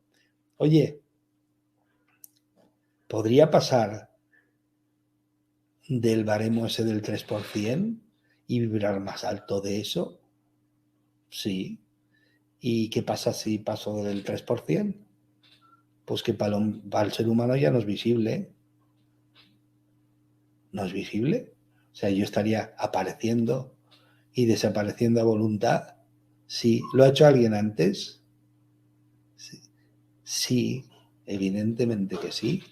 oye, ¿podría pasar del baremo ese del 3% y vibrar más alto de eso? Sí. ¿Y qué pasa si paso del 3%? Pues que para el ser humano ya no es visible. No es visible. O sea, yo estaría apareciendo y desapareciendo a voluntad. Sí. ¿Lo ha hecho alguien antes? Sí. Sí, evidentemente que sí.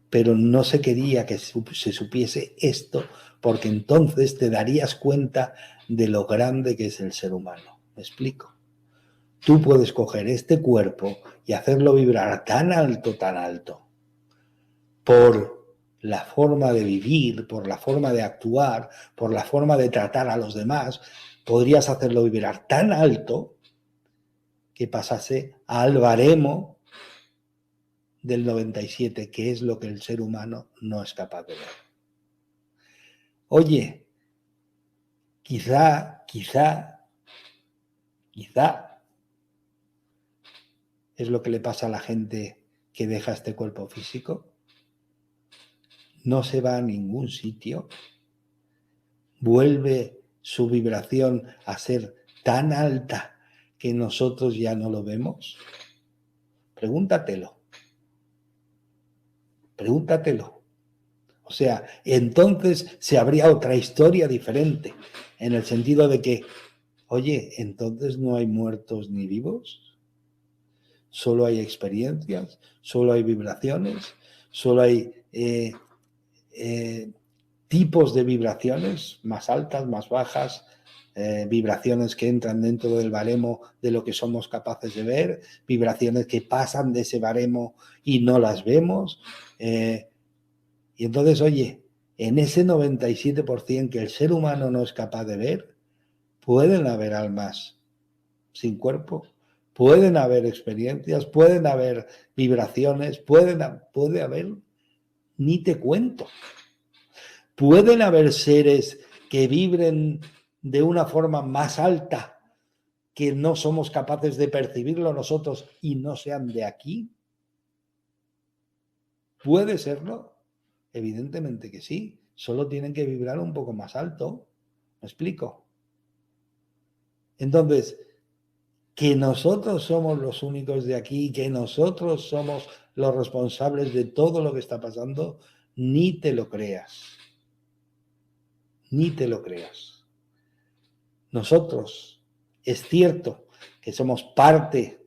Pero no se quería que se supiese esto, porque entonces te darías cuenta de lo grande que es el ser humano. ¿Me explico? Tú puedes coger este cuerpo y hacerlo vibrar tan alto, por la forma de vivir, por la forma de actuar, por la forma de tratar a los demás, podrías hacerlo vibrar tan alto que pasase al baremo del 97, que es lo que el ser humano no es capaz de ver. Oye, quizá es lo que le pasa a la gente que deja este cuerpo físico. No se va a ningún sitio, vuelve su vibración a ser tan alta que nosotros ya no lo vemos. Pregúntatelo. O sea, entonces se habría otra historia diferente, en el sentido de que, oye, entonces no hay muertos ni vivos, solo hay experiencias, solo hay vibraciones, solo hay tipos de vibraciones más altas, más bajas, vibraciones que entran dentro del baremo de lo que somos capaces de ver, vibraciones que pasan de ese baremo y no las vemos. Y entonces, oye, en ese 97% que el ser humano no es capaz de ver, pueden haber almas sin cuerpo, pueden haber experiencias, pueden haber vibraciones, puede haber, ni te cuento. Pueden haber seres que vibren de una forma más alta que no somos capaces de percibirlo nosotros y no sean de aquí. ¿Puede serlo? Evidentemente que sí. Solo tienen que vibrar un poco más alto. ¿Me explico? Entonces, que nosotros somos los únicos de aquí, que nosotros somos los responsables de todo lo que está pasando, ni te lo creas. Ni te lo creas. Nosotros, es cierto que somos parte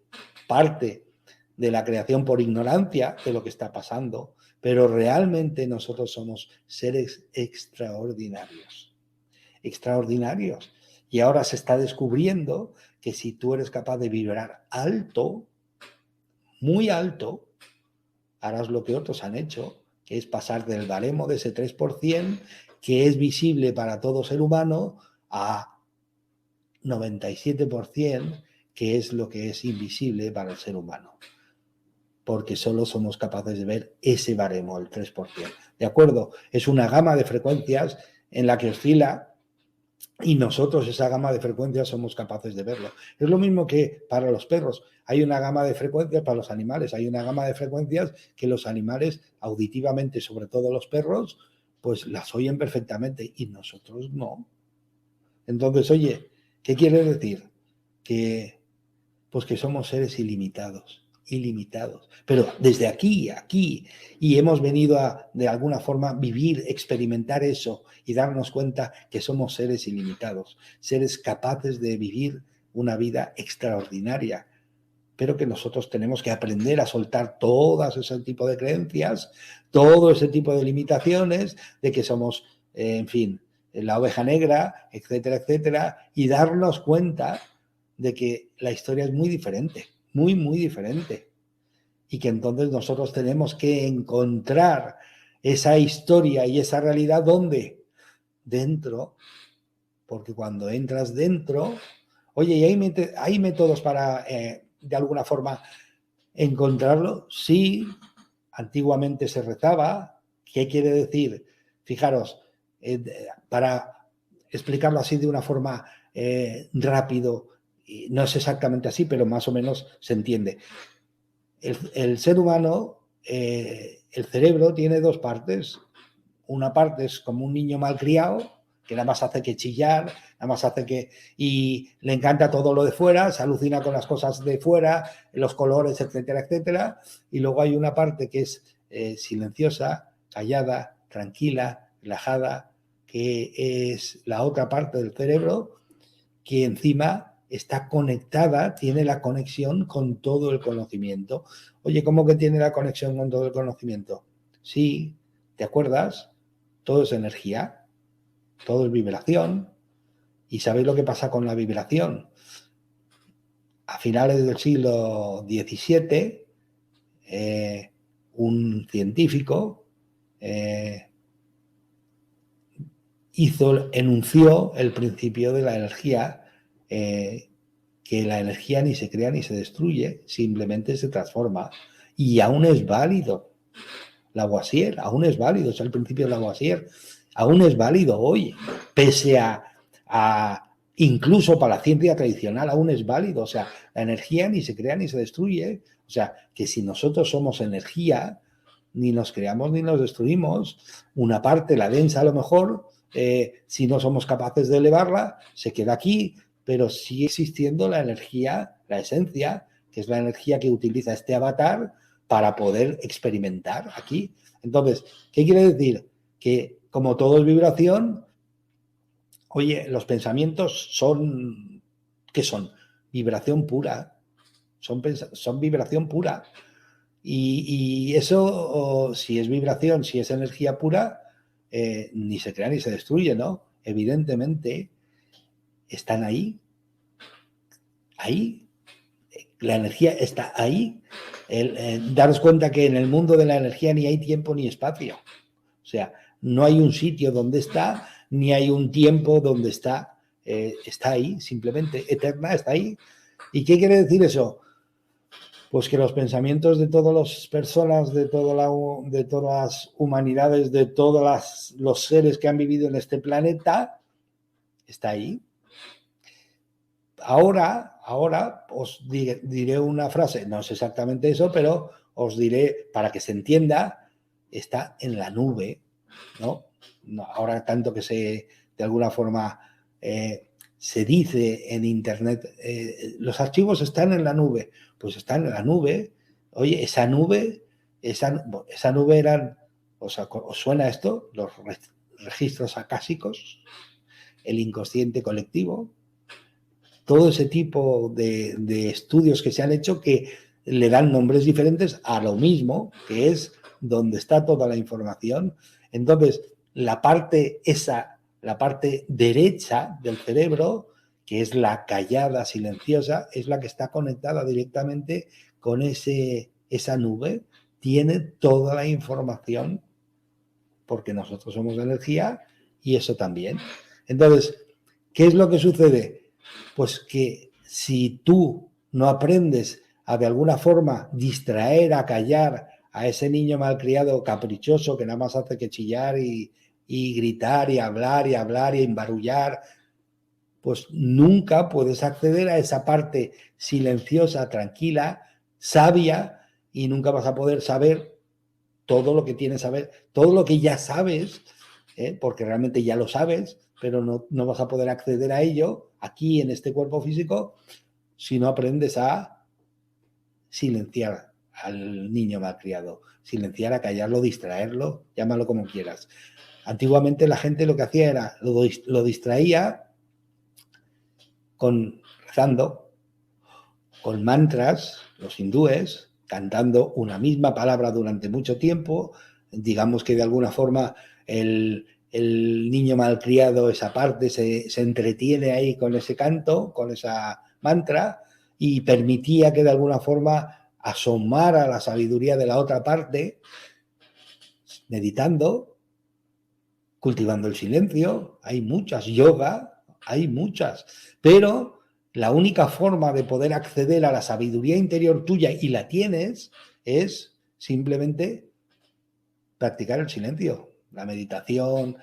de la creación por ignorancia de lo que está pasando, pero realmente nosotros somos seres extraordinarios. Y ahora se está descubriendo que si tú eres capaz de vibrar alto, muy alto, harás lo que otros han hecho, que es pasar del baremo de ese 3%, que es visible para todo ser humano, a 97%, que es lo que es invisible para el ser humano. Porque solo somos capaces de ver ese baremo, el 3%. ¿De acuerdo? Es una gama de frecuencias en la que oscila y nosotros esa gama de frecuencias somos capaces de verlo. Es lo mismo que para los perros. Hay una gama de frecuencias para los animales. Hay una gama de frecuencias que los animales auditivamente, sobre todo los perros, pues las oyen perfectamente y nosotros no. Entonces, oye, ¿qué quiere decir? Que Pues que somos seres ilimitados, ilimitados. Pero desde aquí, y hemos venido a, de alguna forma, vivir, experimentar eso y darnos cuenta que somos seres ilimitados, seres capaces de vivir una vida extraordinaria, pero que nosotros tenemos que aprender a soltar todas ese tipo de creencias, todo ese tipo de limitaciones, de que somos, en fin, la oveja negra, etcétera, etcétera, y darnos cuenta de que la historia es muy diferente, muy, muy diferente. Y que entonces nosotros tenemos que encontrar esa historia y esa realidad, ¿dónde? Dentro, porque cuando entras dentro, oye, ¿y hay métodos para, de alguna forma, encontrarlo? Sí, antiguamente se rezaba. ¿Qué quiere decir? Fijaros, para explicarlo así de una forma rápido, no es exactamente así, pero más o menos se entiende. El ser humano, el cerebro tiene dos partes. Una parte es como un niño malcriado, que nada más hace que chillar, nada más hace que... y le encanta todo lo de fuera, se alucina con las cosas de fuera, los colores, etcétera, etcétera. Y luego hay una parte que es silenciosa, callada, tranquila, relajada, que es la otra parte del cerebro, que encima está conectada, tiene la conexión con todo el conocimiento. Oye, ¿cómo que tiene la conexión con todo el conocimiento? Sí, ¿te acuerdas? Todo es energía, todo es vibración. ¿Y sabéis lo que pasa con la vibración? A finales del siglo XVII, un científico enunció el principio de la energía, que la energía ni se crea ni se destruye, simplemente se transforma. Y aún es válido. Lavoisier, aún es válido, es el principio de Lavoisier, aún es válido hoy, pese a incluso para la ciencia tradicional, aún es válido. O sea, la energía ni se crea ni se destruye. O sea, que si nosotros somos energía, ni nos creamos ni nos destruimos. Una parte, la densa a lo mejor, si no somos capaces de elevarla, se queda aquí, pero sigue existiendo la energía, la esencia, que es la energía que utiliza este avatar para poder experimentar aquí. Entonces, ¿qué quiere decir? Que como todo es vibración, oye, los pensamientos son, ¿qué son? Vibración pura, son vibración pura. Y eso, si es vibración, si es energía pura, ni se crea ni se destruye, ¿no? Evidentemente, están ahí, ahí, la energía está ahí. Daros cuenta que en el mundo de la energía ni hay tiempo ni espacio. O sea, no hay un sitio donde está, ni hay un tiempo donde está. Está ahí, simplemente, eterna, está ahí. ¿Y qué quiere decir eso? Pues que los pensamientos de todas las personas, de todas las humanidades, de todos los seres que han vivido en este planeta, está ahí. Ahora os diré una frase, no es exactamente eso, pero os diré, para que se entienda, está en la nube, ¿no? Ahora tanto que de alguna forma, se dice en Internet, los archivos están en la nube, pues están en la nube. Oye, esa nube eran, ¿os suena esto? Los registros acásicos, el inconsciente colectivo, todo ese tipo de estudios que se han hecho que le dan nombres diferentes a lo mismo, que es donde está toda la información. Entonces, la parte derecha del cerebro, que es la callada, silenciosa, es la que está conectada directamente con esa nube, tiene toda la información, porque nosotros somos energía y eso también. Entonces, ¿qué es lo que sucede? Pues que si tú no aprendes a de alguna forma distraer, a callar a ese niño malcriado, caprichoso, que nada más hace que chillar y gritar y hablar y embarullar, pues nunca puedes acceder a esa parte silenciosa, tranquila, sabia, y nunca vas a poder saber todo lo que tienes que saber, todo lo que ya sabes, porque realmente ya lo sabes, pero no vas a poder acceder a ello aquí en este cuerpo físico, si no aprendes a silenciar al niño malcriado, silenciar, a callarlo, distraerlo, llámalo como quieras. Antiguamente la gente lo que hacía era, lo distraía rezando, con mantras, los hindúes, cantando una misma palabra durante mucho tiempo. Digamos que de alguna forma el niño malcriado, esa parte, se entretiene ahí con ese canto, con esa mantra, y permitía que de alguna forma asomara la sabiduría de la otra parte, meditando, cultivando el silencio. Hay muchas, yoga, hay muchas, pero la única forma de poder acceder a la sabiduría interior tuya, y la tienes, es simplemente practicar el silencio, la meditación,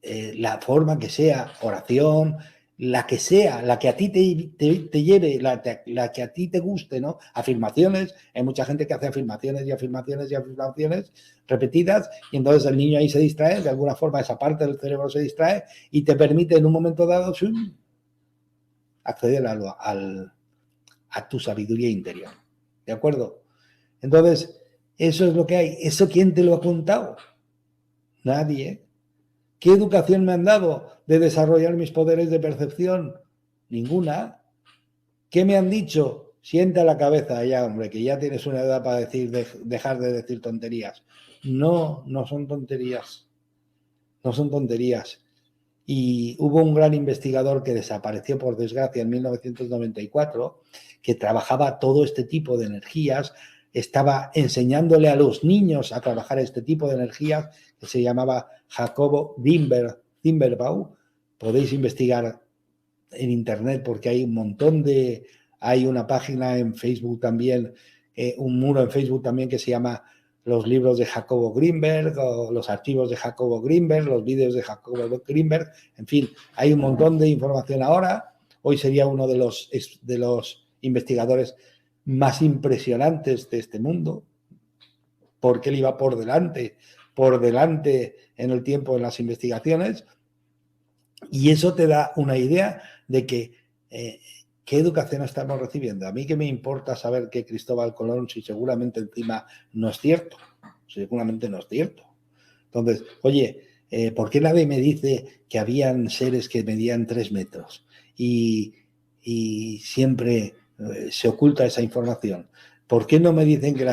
la forma que sea, oración, la que sea, la que a ti te lleve, la que a ti te guste, ¿no? Afirmaciones, hay mucha gente que hace afirmaciones y afirmaciones y afirmaciones repetidas, y entonces el niño ahí se distrae, de alguna forma esa parte del cerebro se distrae y te permite en un momento dado acceder a tu sabiduría interior. ¿De acuerdo? Entonces, eso es lo que hay. ¿Eso quién te lo ha contado? Nadie. ¿Qué educación me han dado de desarrollar mis poderes de percepción? Ninguna. ¿Qué me han dicho? Sienta la cabeza ya, hombre, que ya tienes una edad para dejar de decir tonterías. No, no son tonterías. No son tonterías. Y hubo un gran investigador que desapareció, por desgracia, en 1994, que trabajaba todo este tipo de energías, estaba enseñándole a los niños a trabajar este tipo de energías, que se llamaba Jacobo Zimmerbaum. Podéis investigar en internet porque hay un montón hay una página en Facebook también, un muro en Facebook también que se llama Los libros de Jacobo Greenberg, o los archivos de Jacobo Greenberg, los vídeos de Jacobo Greenberg, en fin, hay un montón de información ahora. Hoy sería uno de los investigadores más impresionantes de este mundo, porque él iba por delante en el tiempo en las investigaciones, y eso te da una idea de que ¿qué educación estamos recibiendo? A mí, ¿qué me importa saber que Cristóbal Colón, si seguramente encima no es cierto? Seguramente no es cierto. Entonces, oye, ¿por qué nadie me dice que habían seres que medían 3 metros? Y siempre se oculta esa información. ¿Por qué no me dicen que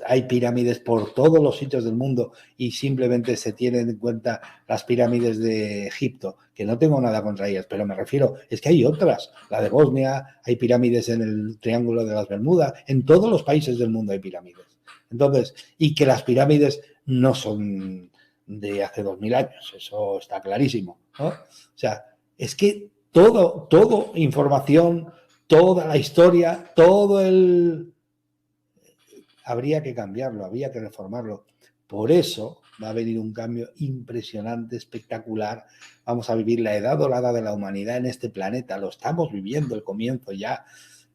hay pirámides por todos los sitios del mundo y simplemente se tienen en cuenta las pirámides de Egipto? Que no tengo nada contra ellas, pero me refiero, es que hay otras. La de Bosnia, hay pirámides en el Triángulo de las Bermudas, en todos los países del mundo hay pirámides. Entonces, y que las pirámides no son de hace 2000 años, eso está clarísimo, ¿no? O sea, es que todo información, toda la historia, habría que cambiarlo, habría que reformarlo. Por eso va a venir un cambio impresionante, espectacular. Vamos a vivir la edad dorada de la humanidad en este planeta. Lo estamos viviendo, el comienzo ya.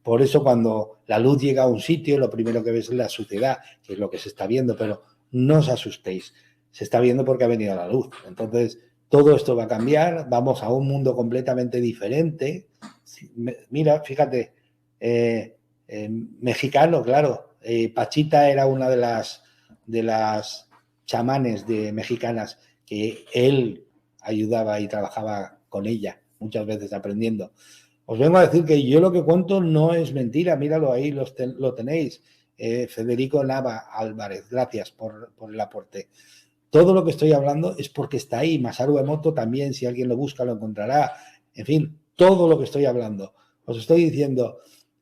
Por eso cuando la luz llega a un sitio, lo primero que ves es la suciedad, que es lo que se está viendo, pero no os asustéis. Se está viendo porque ha venido la luz. Entonces, todo esto va a cambiar. Vamos a un mundo completamente diferente. Mira, fíjate, mexicano, claro. Pachita era una de las chamanes mexicanas que él ayudaba y trabajaba con ella, muchas veces aprendiendo. Os vengo a decir que yo lo que cuento no es mentira, míralo ahí, lo tenéis. Federico Nava Álvarez, gracias por el aporte. Todo lo que estoy hablando es porque está ahí. Masaru Emoto también, si alguien lo busca, lo encontrará. En fin, todo lo que estoy hablando. Os estoy diciendo,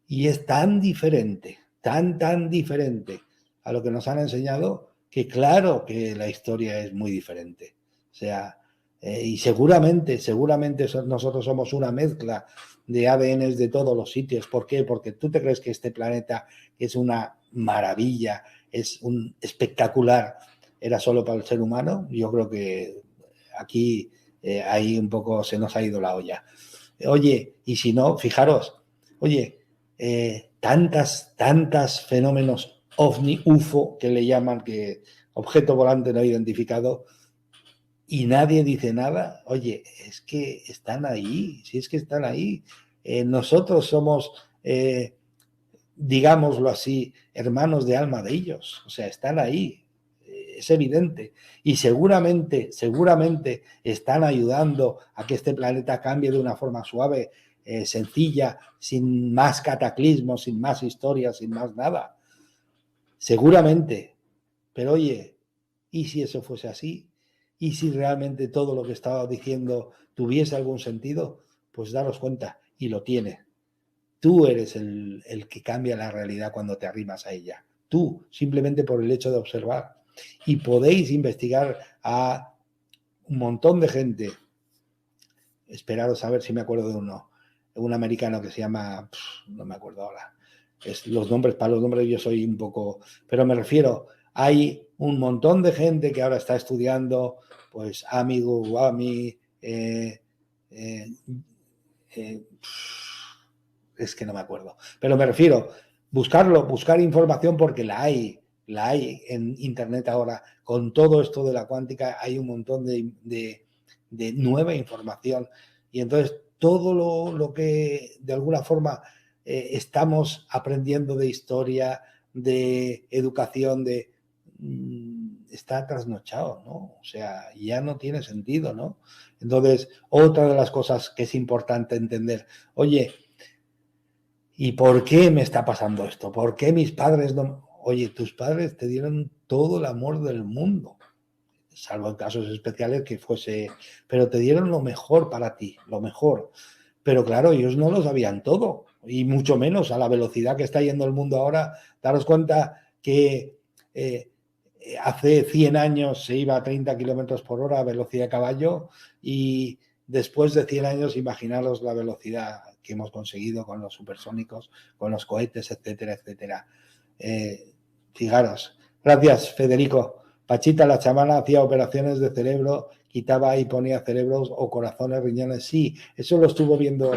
y es tan diferente, tan diferente a lo que nos han enseñado, que claro que la historia es muy diferente. O sea, y seguramente nosotros somos una mezcla de ADNs de todos los sitios. ¿Por qué? Porque tú te crees que este planeta es una maravilla, es un espectacular, era solo para el ser humano. Yo creo que aquí ahí un poco se nos ha ido la olla. Oye, y si no, fijaros, oye, tantas fenómenos ovni, UFO, que le llaman, que objeto volante no identificado, y nadie dice nada. Oye, es que están ahí, si es que están ahí. Nosotros somos digámoslo así, hermanos de alma de ellos. O sea, están ahí, es evidente. Y seguramente están ayudando a que este planeta cambie de una forma suave, sencilla, sin más cataclismos, sin más historias, sin más nada. Seguramente. Pero oye, ¿y si eso fuese así? ¿Y si realmente todo lo que estaba diciendo tuviese algún sentido? Pues daros cuenta, y lo tiene. Tú eres el que cambia la realidad cuando te arrimas a ella. Tú, simplemente por el hecho de observar. Y podéis investigar a un montón de gente. Esperaros a ver si me acuerdo de uno. Un americano que se llama... no me acuerdo ahora. Para los nombres yo soy un poco... Pero me refiero, hay un montón de gente que ahora está estudiando, pues, Amigo, Wami, es que no me acuerdo. Pero me refiero, buscar información porque la hay en Internet ahora. Con todo esto de la cuántica hay un montón de nueva información. Y entonces todo lo que de alguna forma estamos aprendiendo de historia, de educación, está trasnochado, ¿no? O sea, ya no tiene sentido, ¿no? Entonces, otra de las cosas que es importante entender, oye, ¿y por qué me está pasando esto? ¿Por qué mis padres no? Oye, tus padres te dieron todo el amor del mundo, salvo en casos especiales que fuese, pero te dieron lo mejor para ti, lo mejor. Pero claro, ellos no lo sabían todo, y mucho menos a la velocidad que está yendo el mundo ahora. Daros cuenta que hace 100 años se iba a 30 kilómetros por hora a velocidad de caballo, y después de 100 años, imaginaros la velocidad que hemos conseguido con los supersónicos, con los cohetes, etcétera, etcétera. Fijaros. Gracias, Federico. Pachita, la chamana, hacía operaciones de cerebro, quitaba y ponía cerebros o corazones, riñones. Sí, eso lo estuvo viendo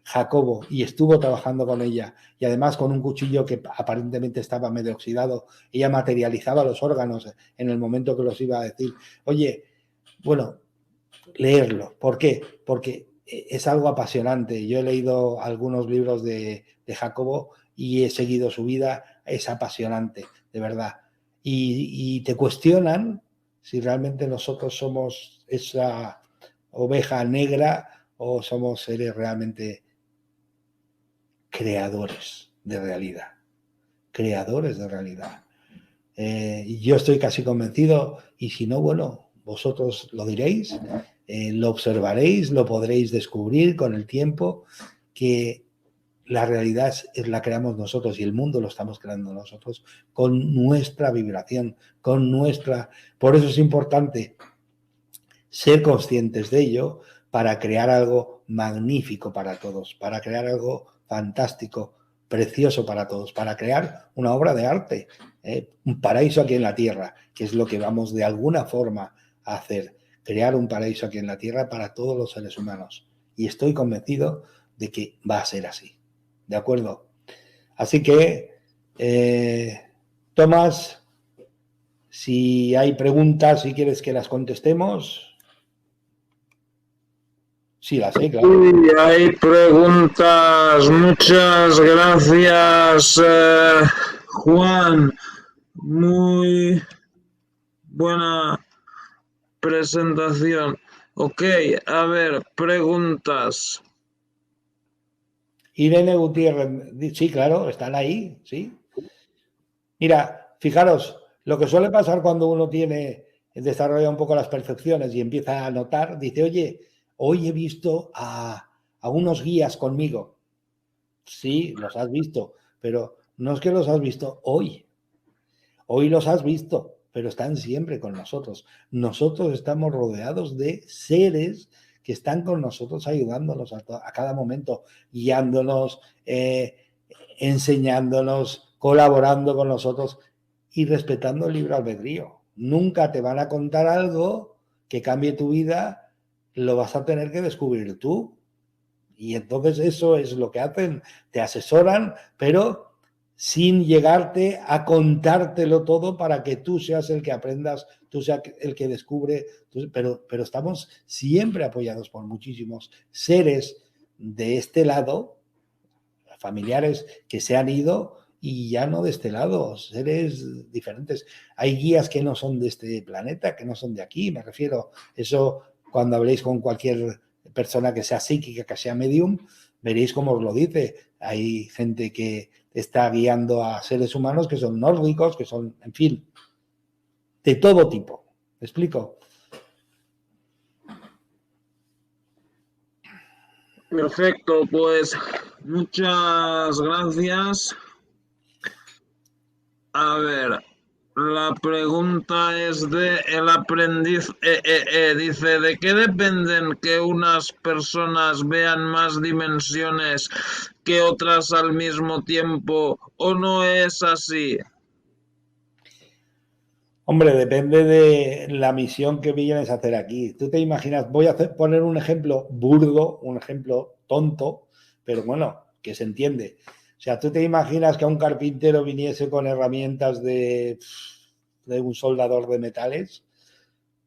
Jacobo, y estuvo trabajando con ella, y además con un cuchillo que aparentemente estaba medio oxidado. Ella materializaba los órganos en el momento que los iba a decir. Oye, bueno, leerlo. ¿Por qué? Porque es algo apasionante. Yo he leído algunos libros de Jacobo y he seguido su vida. Es apasionante, de verdad. Y te cuestionan si realmente nosotros somos esa oveja negra o somos seres realmente creadores de realidad. Creadores de realidad. Yo estoy casi convencido, y si no, bueno, vosotros lo diréis, lo observaréis, lo podréis descubrir con el tiempo, que la realidad la creamos nosotros y el mundo lo estamos creando nosotros con nuestra vibración, con nuestra... Por eso es importante ser conscientes de ello para crear algo magnífico para todos, para crear algo fantástico, precioso para todos, para crear una obra de arte, un paraíso aquí en la tierra, que es lo que vamos de alguna forma a hacer, crear un paraíso aquí en la tierra para todos los seres humanos. Y estoy convencido de que va a ser así. ¿De acuerdo? Así que, Tomás, si hay preguntas, si quieres que las contestemos. Sí, las hay, claro. Sí, hay preguntas. Muchas gracias, Juan. Muy buena presentación. Ok, a ver, preguntas. Irene Gutiérrez, sí, claro, están ahí, sí. Mira, fijaros, lo que suele pasar cuando uno desarrolla un poco las percepciones y empieza a notar, dice, oye, hoy he visto a unos guías conmigo. Sí, los has visto, pero no es que los has visto hoy. Hoy los has visto, pero están siempre con nosotros. Nosotros estamos rodeados de seres que están con nosotros, ayudándonos a cada momento, guiándonos, enseñándonos, colaborando con nosotros y respetando el libre albedrío. Nunca te van a contar algo que cambie tu vida, lo vas a tener que descubrir tú. Y entonces eso es lo que hacen, te asesoran, pero sin llegarte a contártelo todo para que tú seas el que aprendas, tú seas el que descubre, pero estamos siempre apoyados por muchísimos seres de este lado, familiares que se han ido y ya no de este lado, seres diferentes. Hay guías que no son de este planeta, que no son de aquí, me refiero. Eso, cuando habléis con cualquier persona que sea psíquica, que sea medium, veréis cómo os lo dice. Hay gente que está guiando a seres humanos que son nórdicos, que son, en fin, de todo tipo. ¿Me explico? Perfecto, pues muchas gracias. A ver, la pregunta es de el aprendiz dice, ¿de qué dependen que unas personas vean más dimensiones que otras al mismo tiempo o no es así? Hombre, depende de la misión que vienes a hacer aquí. Tú te imaginas, voy a poner un ejemplo burdo, un ejemplo tonto, pero bueno, que se entiende. O sea, tú te imaginas que a un carpintero viniese con herramientas de un soldador de metales.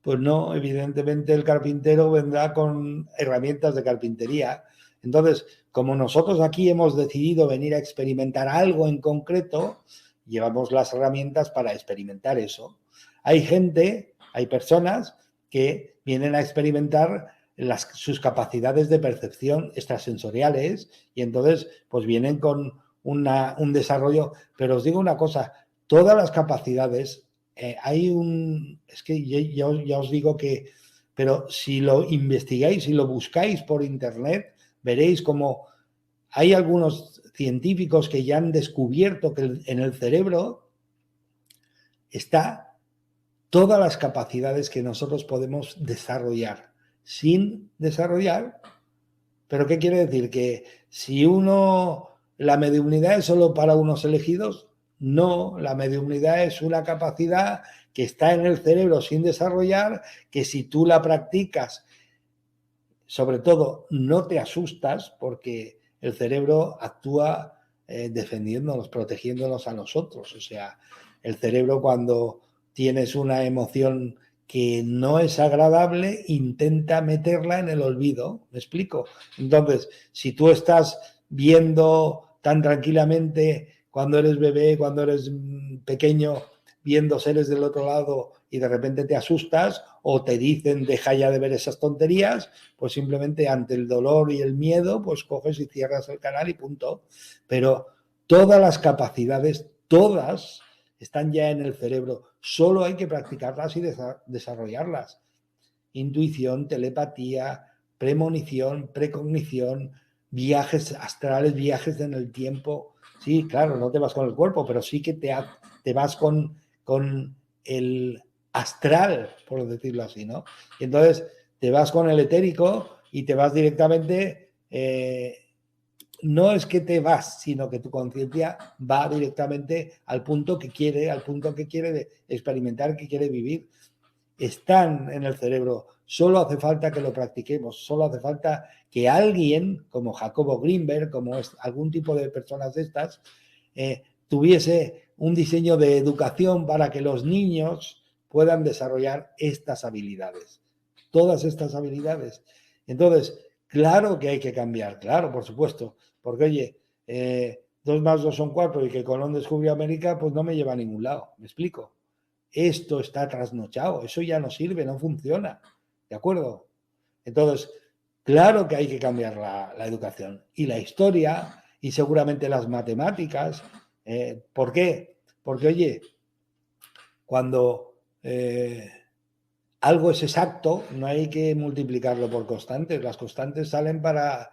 Pues no, evidentemente el carpintero vendrá con herramientas de carpintería. Entonces, como nosotros aquí hemos decidido venir a experimentar algo en concreto, llevamos las herramientas para experimentar eso. Hay gente, hay personas que vienen a experimentar sus capacidades de percepción extrasensoriales y entonces pues vienen con un desarrollo. Pero os digo una cosa, todas las capacidades, es que ya os digo que, pero si lo investigáis, si lo buscáis por internet, veréis como hay algunos científicos que ya han descubierto que en el cerebro está todas las capacidades que nosotros podemos desarrollar. Sin desarrollar, ¿pero qué quiere decir? Que si la mediunidad es solo para unos elegidos, no, la mediunidad es una capacidad que está en el cerebro sin desarrollar, que si tú la practicas, sobre todo, no te asustas porque el cerebro actúa defendiéndonos, protegiéndonos a nosotros. O sea, el cerebro cuando tienes una emoción que no es agradable, intenta meterla en el olvido. ¿Me explico? Entonces, si tú estás viendo tan tranquilamente cuando eres bebé, cuando eres pequeño, viendo seres del otro lado y de repente te asustas o te dicen deja ya de ver esas tonterías, pues simplemente ante el dolor y el miedo, pues coges y cierras el canal y punto. Pero todas las capacidades, todas, están ya en el cerebro. Solo hay que practicarlas y desarrollarlas. Intuición, telepatía, premonición, precognición, viajes astrales, viajes en el tiempo. Sí, claro, no te vas con el cuerpo, pero sí que te vas con el astral, por decirlo así, ¿no? Y entonces te vas con el etérico y te vas directamente, no es que te vas, sino que tu conciencia va directamente al punto que quiere experimentar, que quiere vivir. Están en el cerebro, solo hace falta que lo practiquemos, solo hace falta que alguien, como Jacobo Greenberg, como algún tipo de personas de estas, tuviese un diseño de educación para que los niños puedan desarrollar estas habilidades, todas estas habilidades. Entonces, claro que hay que cambiar, claro, por supuesto, porque oye, 2 más 2 son 4 y que Colón descubrió América, pues no me lleva a ningún lado, ¿me explico? Esto está trasnochado, eso ya no sirve, no funciona, ¿de acuerdo? Entonces, claro que hay que cambiar la educación y la historia y seguramente las matemáticas. ¿Por qué? Porque, oye, cuando algo es exacto, no hay que multiplicarlo por constantes. Las constantes salen para...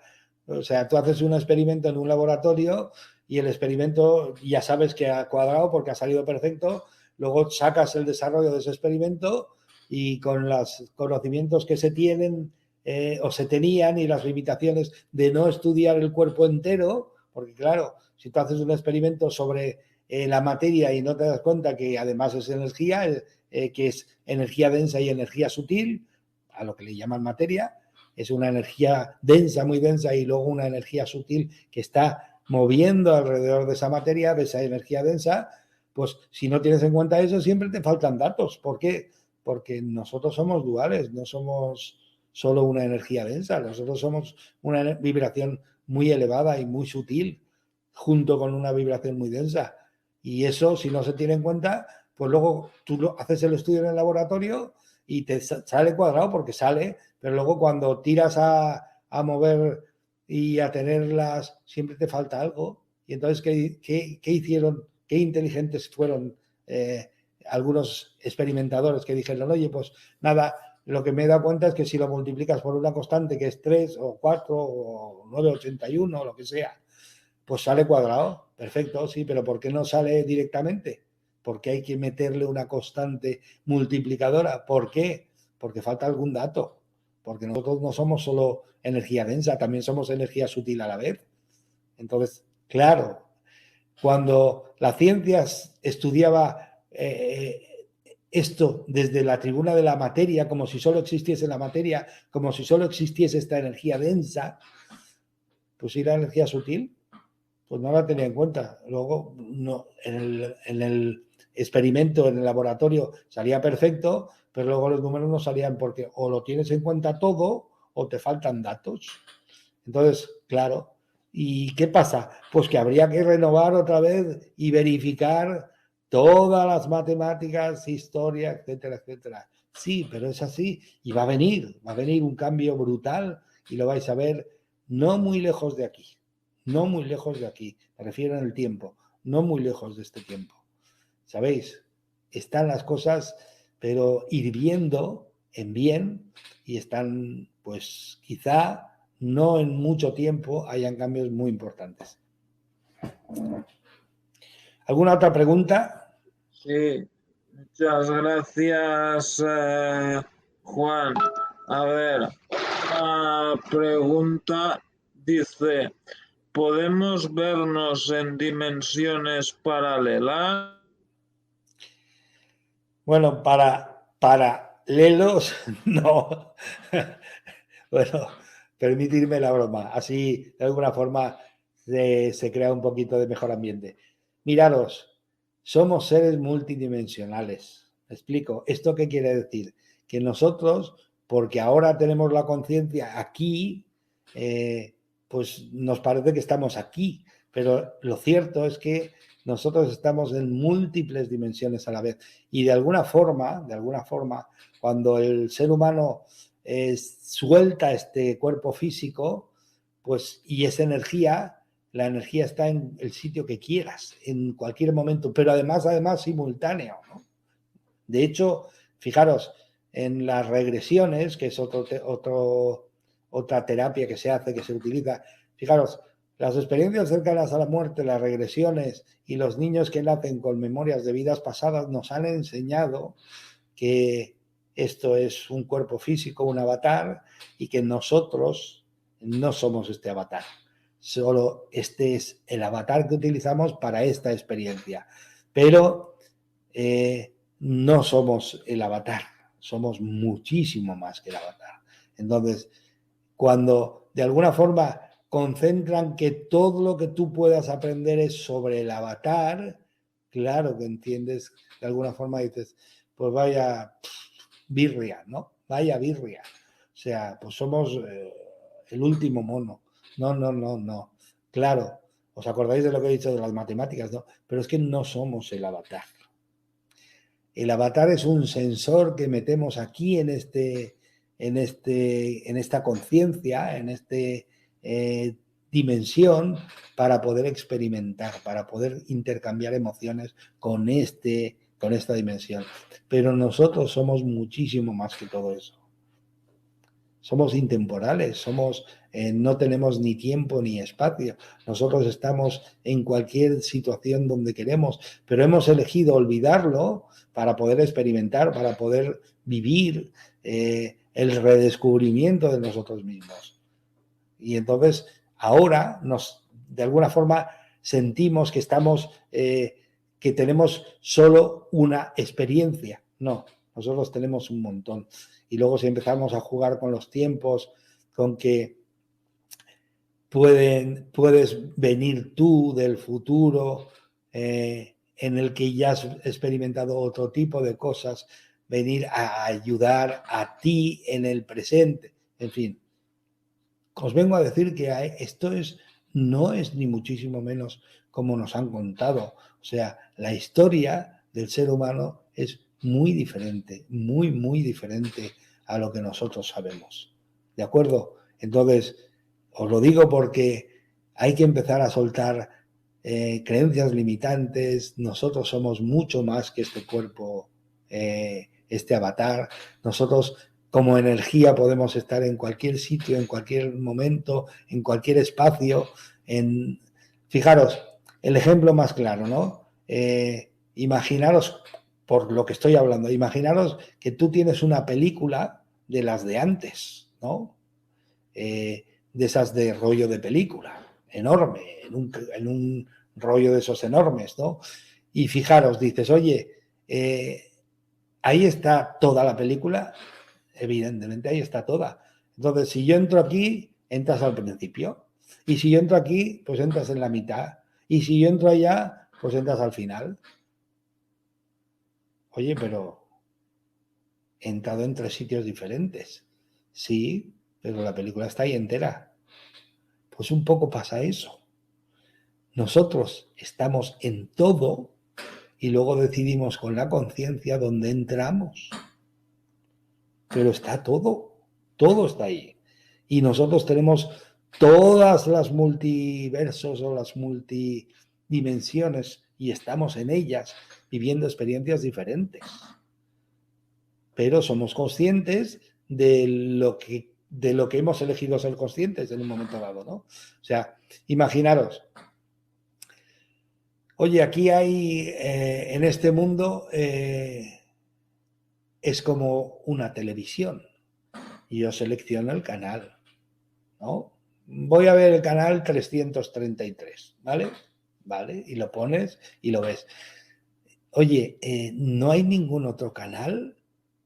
O sea, tú haces un experimento en un laboratorio y el experimento ya sabes que ha cuadrado porque ha salido perfecto. Luego sacas el desarrollo de ese experimento y con los conocimientos que se tienen o se tenían y las limitaciones de no estudiar el cuerpo entero, porque claro, si tú haces un experimento sobre la materia y no te das cuenta que además es energía, que es energía densa y energía sutil, a lo que le llaman materia, es una energía densa, muy densa, y luego una energía sutil que está moviendo alrededor de esa materia, de esa energía densa. Pues si no tienes en cuenta eso, siempre te faltan datos. ¿Por qué? Porque nosotros somos duales, no somos solo una energía densa, nosotros somos una vibración muy elevada y muy sutil, junto con una vibración muy densa. Y eso, si no se tiene en cuenta, pues luego tú haces el estudio en el laboratorio y te sale cuadrado porque sale, pero luego cuando tiras a mover y a tenerlas, siempre te falta algo. Y entonces, ¿qué hicieron? ¿Qué inteligentes fueron algunos experimentadores que dijeron, oye, pues nada, lo que me he dado cuenta es que si lo multiplicas por una constante que es 3 o 4 o 9,81 o lo que sea, pues sale cuadrado, perfecto, sí, pero ¿por qué no sale directamente? Porque hay que meterle una constante multiplicadora. ¿Por qué? Porque falta algún dato, porque nosotros no somos solo energía densa, también somos energía sutil a la vez. Entonces, claro, cuando la ciencia estudiaba esto desde la tribuna de la materia, como si solo existiese la materia, como si solo existiese esta energía densa, pues ¿y la energía sutil? Pues no la tenía en cuenta. Luego, no, en el experimento, en el laboratorio, salía perfecto, pero luego los números no salían porque o lo tienes en cuenta todo o te faltan datos. Entonces, claro, ¿y qué pasa? Pues que habría que renovar otra vez y verificar todas las matemáticas, historia, etcétera, etcétera. Sí, pero es así y va a venir un cambio brutal y lo vais a ver no muy lejos de aquí, no muy lejos de aquí, me refiero en el tiempo, no muy lejos de este tiempo. ¿Sabéis? Están las cosas, pero hirviendo en bien y están, pues quizá no en mucho tiempo hayan cambios muy importantes. ¿Alguna otra pregunta? Sí, muchas gracias, Juan. A ver, una pregunta dice, ¿podemos vernos en dimensiones paralelas? Bueno, paralelos, no. Bueno, permitirme la broma. Así, de alguna forma, se crea un poquito de mejor ambiente. Miraros, somos seres multidimensionales. ¿Me explico? ¿Esto qué quiere decir? Que nosotros, porque ahora tenemos la conciencia aquí, pues nos parece que estamos aquí, pero lo cierto es que nosotros estamos en múltiples dimensiones a la vez. Y de alguna forma, cuando el ser humano suelta este cuerpo físico, pues, y esa energía, la energía está en el sitio que quieras, en cualquier momento, pero además simultáneo, ¿no? De hecho, fijaros, en las regresiones, que es otra terapia que se hace, que se utiliza, fijaros, las experiencias cercanas a la muerte, las regresiones y los niños que nacen con memorias de vidas pasadas nos han enseñado que esto es un cuerpo físico, un avatar, y que nosotros no somos este avatar. Solo este es el avatar que utilizamos para esta experiencia. Pero no somos el avatar, somos muchísimo más que el avatar. Entonces, cuando de alguna forma concentran que todo lo que tú puedas aprender es sobre el avatar, claro que entiendes, de alguna forma dices, pues vaya birria, ¿no? Vaya birria. O sea, pues somos el último mono. No, no, no, no. Claro, os acordáis de lo que he dicho de las matemáticas, ¿no? Pero es que no somos el avatar. El avatar es un sensor que metemos aquí en esta conciencia, en esta dimensión, para poder experimentar, para poder intercambiar emociones con esta dimensión. Pero nosotros somos muchísimo más que todo eso. Somos intemporales, no tenemos ni tiempo ni espacio. Nosotros estamos en cualquier situación donde queremos, pero hemos elegido olvidarlo para poder experimentar, para poder vivir el redescubrimiento de nosotros mismos. Y entonces ahora de alguna forma sentimos que que tenemos solo una experiencia. No, nosotros tenemos un montón. Y luego si empezamos a jugar con los tiempos, con que puedes venir tú del futuro, en el que ya has experimentado otro tipo de cosas, venir a ayudar a ti en el presente. En fin, os vengo a decir que esto no es ni muchísimo menos como nos han contado. O sea, la historia del ser humano es muy diferente, muy, muy diferente a lo que nosotros sabemos. ¿De acuerdo? Entonces, os lo digo porque hay que empezar a soltar creencias limitantes. Nosotros somos mucho más que este cuerpo, este avatar. Nosotros como energía podemos estar en cualquier sitio, en cualquier momento, en cualquier espacio. Fijaros, el ejemplo más claro, ¿no? Imaginaros, por lo que estoy hablando, imaginaros que tú tienes una película de las de antes, ¿no? De esas de rollo de película, enorme, en un rollo de esos enormes, ¿no? Y fijaros, dices, oye, ahí está toda la película, evidentemente ahí está toda. Entonces, si yo entro aquí, entras al principio. Y si yo entro aquí, pues entras en la mitad. Y si yo entro allá, pues entras al final. Oye, pero he entrado en 3 sitios diferentes. Sí, pero la película está ahí entera. Pues un poco pasa eso. Nosotros estamos en todo y luego decidimos con la conciencia dónde entramos. Pero está todo está ahí. Y nosotros tenemos todas las multiversos o las multidimensiones y estamos en ellas viviendo experiencias diferentes. Pero somos conscientes de lo que hemos elegido ser conscientes en un momento dado, ¿no? O sea, imaginaros, oye, aquí hay, en este mundo, es como una televisión. Y yo selecciono el canal, ¿no? Voy a ver el canal 333, ¿vale? Vale, y lo pones y lo ves. Oye, ¿no hay ningún otro canal?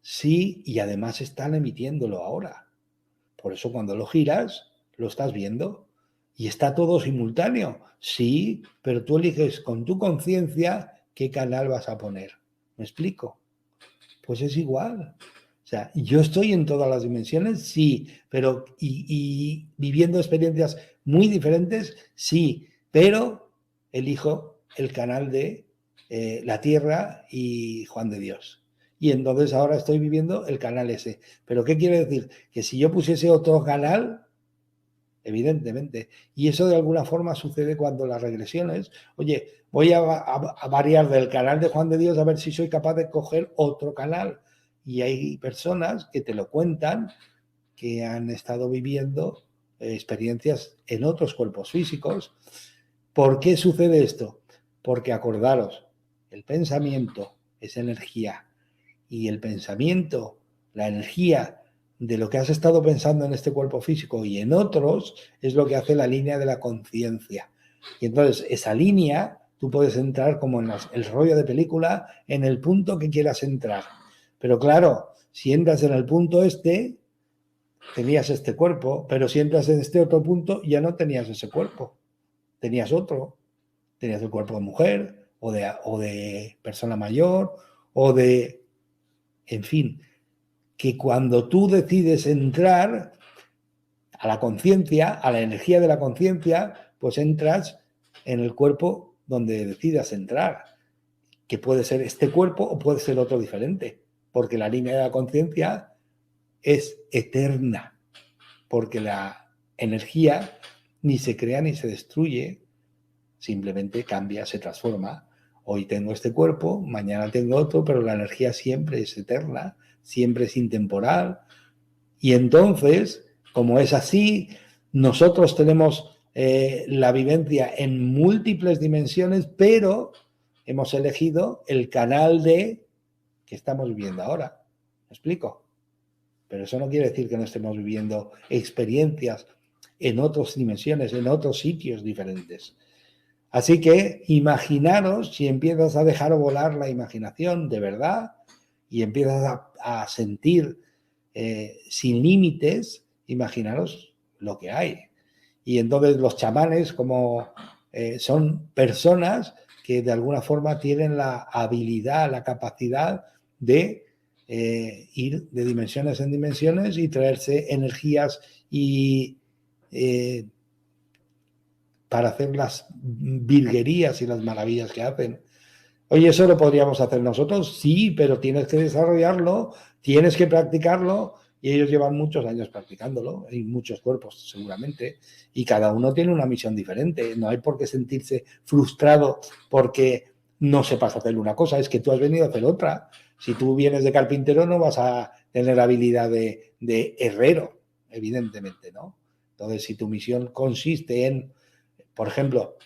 Sí, y además están emitiéndolo ahora. Por eso cuando lo giras, lo estás viendo. Y está todo simultáneo. Sí, pero tú eliges con tu conciencia qué canal vas a poner. ¿Me explico? Pues es igual. O sea, yo estoy en todas las dimensiones, sí, pero y viviendo experiencias muy diferentes, sí, pero elijo el canal de La Tierra y Juan de Dios. Y entonces ahora estoy viviendo el canal ese. ¿Pero qué quiere decir? Que si yo pusiese otro canal, evidentemente, y eso de alguna forma sucede cuando las regresiones, oye, voy a variar del canal de Juan de Dios a ver si soy capaz de coger otro canal. Y hay personas que te lo cuentan que han estado viviendo experiencias en otros cuerpos físicos. ¿Por qué sucede esto? Porque acordaros, el pensamiento es energía y el pensamiento, la energía de lo que has estado pensando en este cuerpo físico y en otros es lo que hace la línea de la conciencia. Y entonces esa línea tú puedes entrar como en el rollo de película en el punto que quieras entrar. Pero claro, si entras en el punto este, tenías este cuerpo, pero si entras en este otro punto, ya no tenías ese cuerpo, tenías otro. Tenías el cuerpo de mujer o de persona mayor o de, en fin, que cuando tú decides entrar a la conciencia, a la energía de la conciencia, pues entras en el cuerpo donde decidas entrar, que puede ser este cuerpo o puede ser otro diferente, porque la línea de la conciencia es eterna, porque la energía ni se crea ni se destruye, simplemente cambia, se transforma. Hoy tengo este cuerpo, mañana tengo otro, pero la energía siempre es eterna, siempre es intemporal. Y entonces, como es así, nosotros tenemos la vivencia en múltiples dimensiones, pero hemos elegido el canal de que estamos viviendo ahora. ¿Me explico? Pero eso no quiere decir que no estemos viviendo experiencias en otras dimensiones, en otros sitios diferentes. Así que imaginaros si empiezas a dejar volar la imaginación de verdad y empiezas a sentir sin límites, imaginaros lo que hay. Y entonces los chamanes como son personas que de alguna forma tienen la habilidad, la capacidad de ir de dimensiones en dimensiones y traerse energías y para hacer las virguerías y las maravillas que hacen. Oye, ¿eso lo podríamos hacer nosotros? Sí, pero tienes que desarrollarlo, tienes que practicarlo, y ellos llevan muchos años practicándolo, y muchos cuerpos seguramente, y cada uno tiene una misión diferente. No hay por qué sentirse frustrado porque no sepas hacer una cosa, es que tú has venido a hacer otra. Si tú vienes de carpintero no vas a tener habilidad de herrero, evidentemente, ¿no? Entonces, si tu misión consiste en, por ejemplo,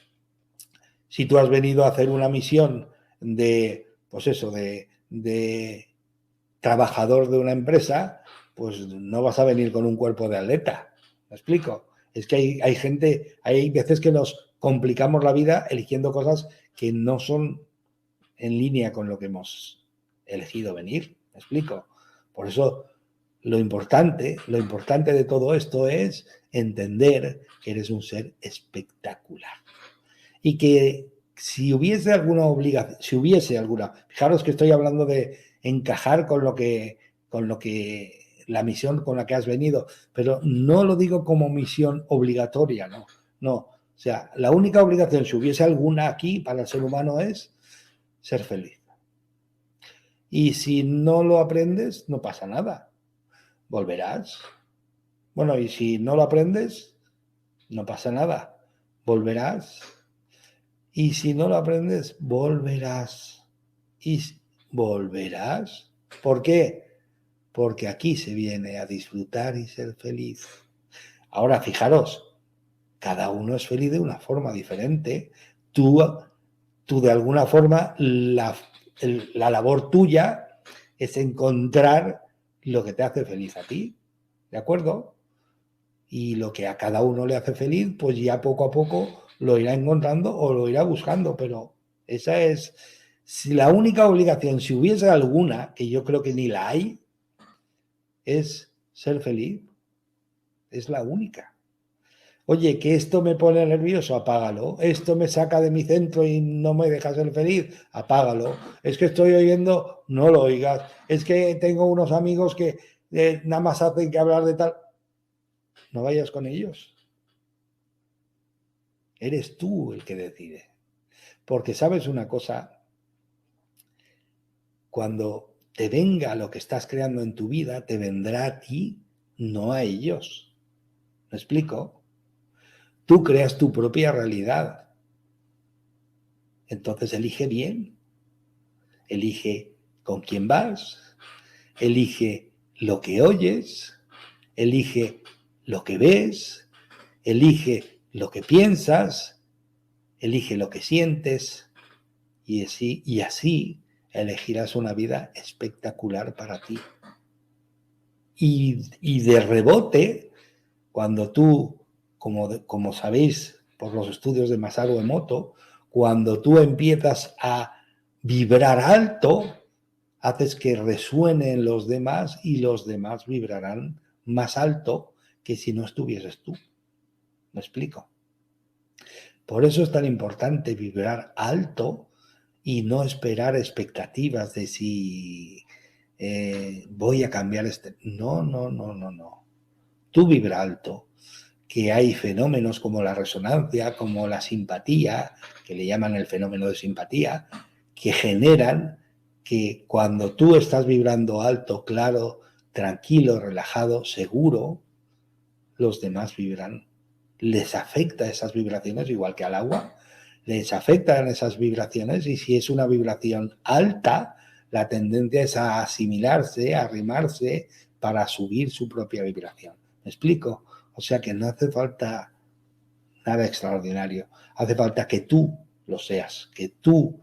si tú has venido a hacer una misión de, pues eso, de trabajador de una empresa, pues no vas a venir con un cuerpo de atleta. ¿Me explico? Es que hay gente, hay veces que nos complicamos la vida eligiendo cosas que no son en línea con lo que hemos elegido venir. ¿Me explico? Por eso lo importante de todo esto es entender que eres un ser espectacular. Y que si hubiese alguna obligación, fijaros que estoy hablando de encajar con lo que la misión con la que has venido, pero no lo digo como misión obligatoria, no. O sea, la única obligación, si hubiese alguna aquí para el ser humano, es ser feliz. Y si no lo aprendes, no pasa nada. Volverás. Bueno, y si no lo aprendes, no pasa nada. Volverás. Y si no lo aprendes, volverás. Y volverás. ¿Por qué? Porque aquí se viene a disfrutar y ser feliz. Ahora, fijaros, cada uno es feliz de una forma diferente. Tú de alguna forma, la labor tuya es encontrar lo que te hace feliz a ti. ¿De acuerdo? Y lo que a cada uno le hace feliz, pues ya poco a poco lo irá encontrando o lo irá buscando, pero esa es, si la única obligación, si hubiese alguna, que yo creo que ni la hay, es ser feliz. Es la única. Oye, que esto me pone nervioso, apágalo. Esto me saca de mi centro y no me deja ser feliz, apágalo. Es que estoy oyendo, no lo oigas. Es que tengo unos amigos que nada más hacen que hablar de tal. No vayas con ellos. Eres tú el que decide. Porque sabes una cosa, cuando te venga lo que estás creando en tu vida, te vendrá a ti, no a ellos. ¿Me explico? Tú creas tu propia realidad. Entonces elige bien. Elige con quién vas. Elige lo que oyes. Elige lo que ves. Elige lo que piensas. Elige lo que sientes. Y así elegirás una vida espectacular para ti. Y de rebote, cuando tú, como sabéis por los estudios de Masaru Emoto, cuando tú empiezas a vibrar alto, haces que resuene en los demás y los demás vibrarán más alto que si no estuvieses tú. ¿Me explico? Por eso es tan importante vibrar alto y no esperar expectativas de si voy a cambiar este. No. Tú vibra alto, que hay fenómenos como la resonancia, como la simpatía, que le llaman el fenómeno de simpatía, que generan que cuando tú estás vibrando alto, claro, tranquilo, relajado, seguro, los demás vibran. Les afecta esas vibraciones igual que al agua. Les afectan esas vibraciones y si es una vibración alta, la tendencia es a asimilarse, a arrimarse para subir su propia vibración. ¿Me explico? O sea que no hace falta nada extraordinario. Hace falta que tú lo seas, que tú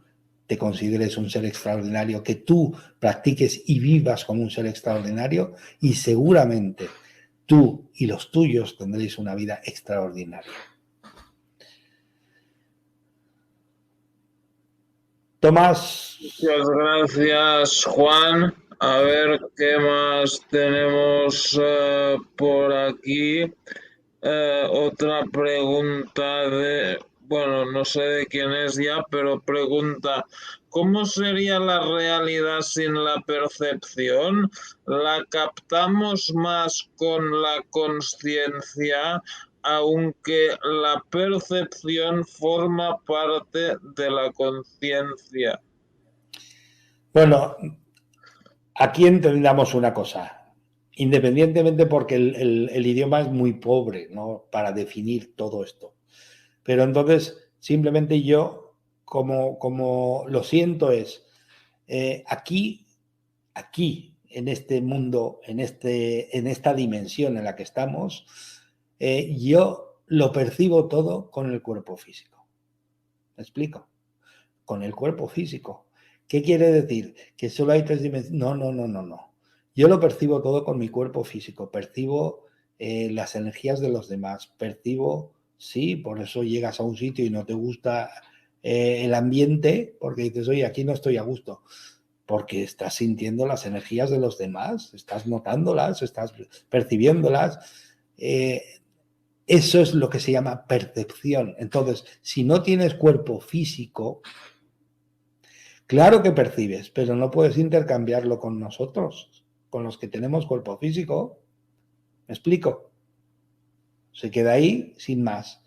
te consideres un ser extraordinario, que tú practiques y vivas como un ser extraordinario y seguramente tú y los tuyos tendréis una vida extraordinaria. Tomás. Muchas gracias, Juan. A ver qué más tenemos por aquí. Otra pregunta de bueno, no sé de quién es ya, pero pregunta, ¿cómo sería la realidad sin la percepción? ¿La captamos más con la consciencia, aunque la percepción forma parte de la conciencia? Bueno, aquí entendamos una cosa, independientemente porque el idioma es muy pobre, ¿no? Para definir todo esto. Pero entonces, simplemente yo, como lo siento, es aquí, en este mundo, en esta dimensión en la que estamos, yo lo percibo todo con el cuerpo físico. ¿Me explico? Con el cuerpo físico. ¿Qué quiere decir? ¿Que solo hay 3 dimensiones? No, no, no, no, no. Yo lo percibo todo con mi cuerpo físico. Percibo las energías de los demás. Percibo, sí, por eso llegas a un sitio y no te gusta el ambiente, porque dices, oye, aquí no estoy a gusto. Porque estás sintiendo las energías de los demás, estás notándolas, estás percibiéndolas. Eso es lo que se llama percepción. Entonces, si no tienes cuerpo físico, claro que percibes, pero no puedes intercambiarlo con nosotros, con los que tenemos cuerpo físico. ¿Me explico? Se queda ahí sin más.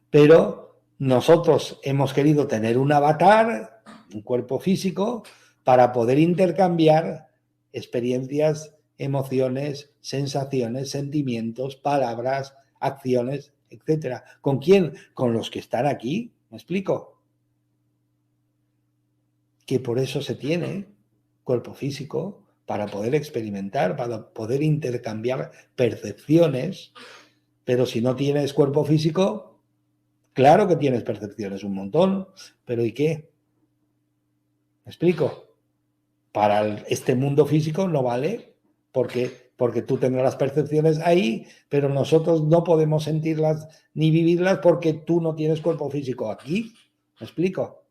Pero nosotros hemos querido tener un avatar, un cuerpo físico, para poder intercambiar experiencias, emociones, sensaciones, sentimientos, palabras, acciones, etcétera. ¿Con quién? Con los que están aquí. ¿Me explico? Que por eso se tiene cuerpo físico, para poder experimentar, para poder intercambiar percepciones, pero si no tienes cuerpo físico, claro que tienes percepciones un montón, pero ¿y qué? ¿Me explico? Para este mundo físico no vale, porque tú tendrás las percepciones ahí, pero nosotros no podemos sentirlas ni vivirlas porque tú no tienes cuerpo físico aquí. ¿Me explico?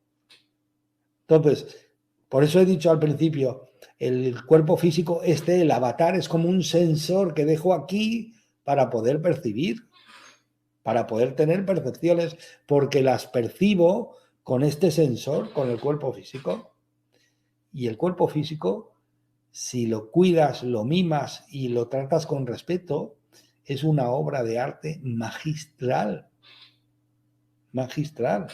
Entonces, por eso he dicho al principio, el cuerpo físico, el avatar, es como un sensor que dejo aquí para poder percibir, para poder tener percepciones, porque las percibo con este sensor, con el cuerpo físico. Y el cuerpo físico, si lo cuidas, lo mimas y lo tratas con respeto, es una obra de arte magistral. Magistral.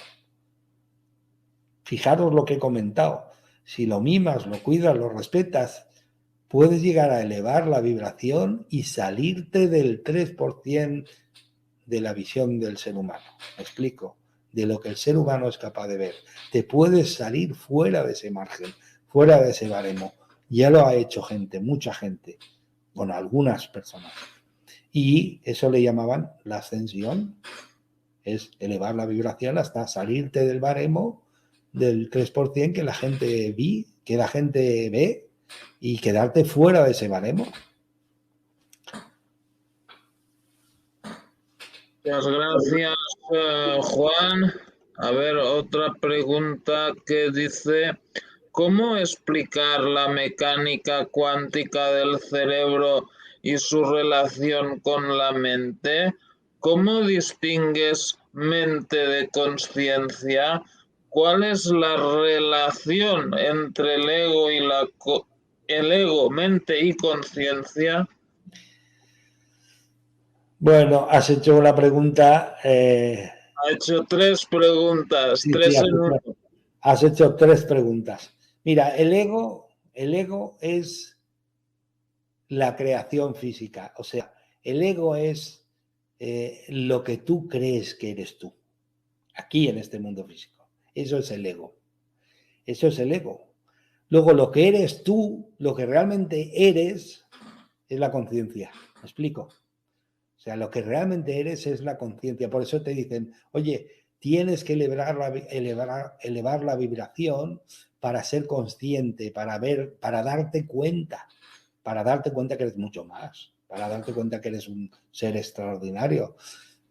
Fijaros lo que he comentado. Si lo mimas, lo cuidas, lo respetas, puedes llegar a elevar la vibración y salirte del 3% de la visión del ser humano. Me explico. De lo que el ser humano es capaz de ver. Te puedes salir fuera de ese margen, fuera de ese baremo. Ya lo ha hecho gente, mucha gente, bueno, algunas personas. Y eso le llamaban la ascensión. Es elevar la vibración hasta salirte del baremo del 3% que la gente ve y quedarte fuera de ese baremo. Muchas gracias, Juan. A ver, otra pregunta que dice, ¿cómo explicar la mecánica cuántica del cerebro y su relación con la mente? ¿Cómo distingues mente de conciencia? ¿Cuál es la relación entre el ego y el ego, mente y conciencia? Bueno, has hecho una pregunta. Ha hecho tres preguntas, Sí, sí, tres en uno. has hecho 3 preguntas. Mira, el ego es la creación física. O sea, el ego es lo que tú crees que eres tú, aquí en este mundo físico. Eso es el ego. Eso es el ego. Luego, lo que eres tú, lo que realmente eres, es la conciencia. ¿Me explico? O sea, lo que realmente eres es la conciencia. Por eso te dicen, oye, tienes que elevar la vibración para ser consciente, para ver, para darte cuenta que eres mucho más, para darte cuenta que eres un ser extraordinario.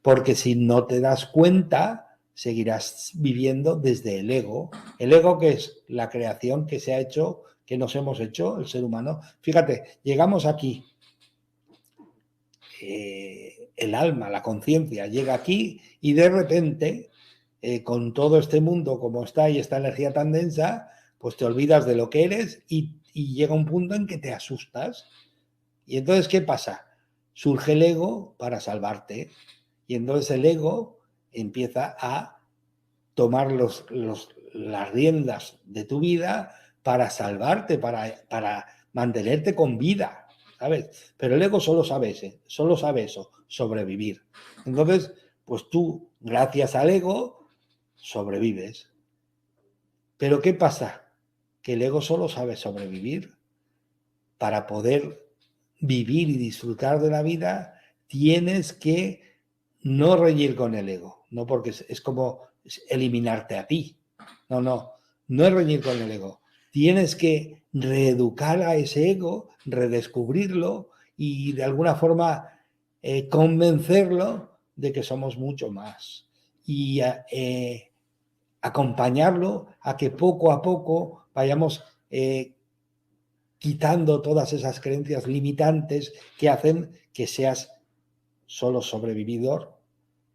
Porque si no te das cuenta, seguirás viviendo desde el ego. El ego, que es la creación que se ha hecho, que nos hemos hecho, el ser humano. Fíjate, llegamos aquí. El alma, la conciencia, llega aquí y de repente con todo este mundo como está y esta energía tan densa, pues te olvidas de lo que eres y llega un punto en que te asustas. Y entonces, ¿qué pasa? Surge el ego para salvarte. Y entonces el ego empieza a tomar las riendas de tu vida para salvarte, para mantenerte con vida, ¿sabes? Pero el ego solo sabe eso, sobrevivir. Entonces, pues tú, gracias al ego, sobrevives. Pero ¿qué pasa? Que el ego solo sabe sobrevivir. Para poder vivir y disfrutar de la vida, tienes que no reñir con el ego, no porque es como eliminarte a ti. No es reñir con el ego. Tienes que reeducar a ese ego, redescubrirlo y de alguna forma convencerlo de que somos mucho más. Y acompañarlo a que poco a poco vayamos quitando todas esas creencias limitantes que hacen que seas solo sobrevividor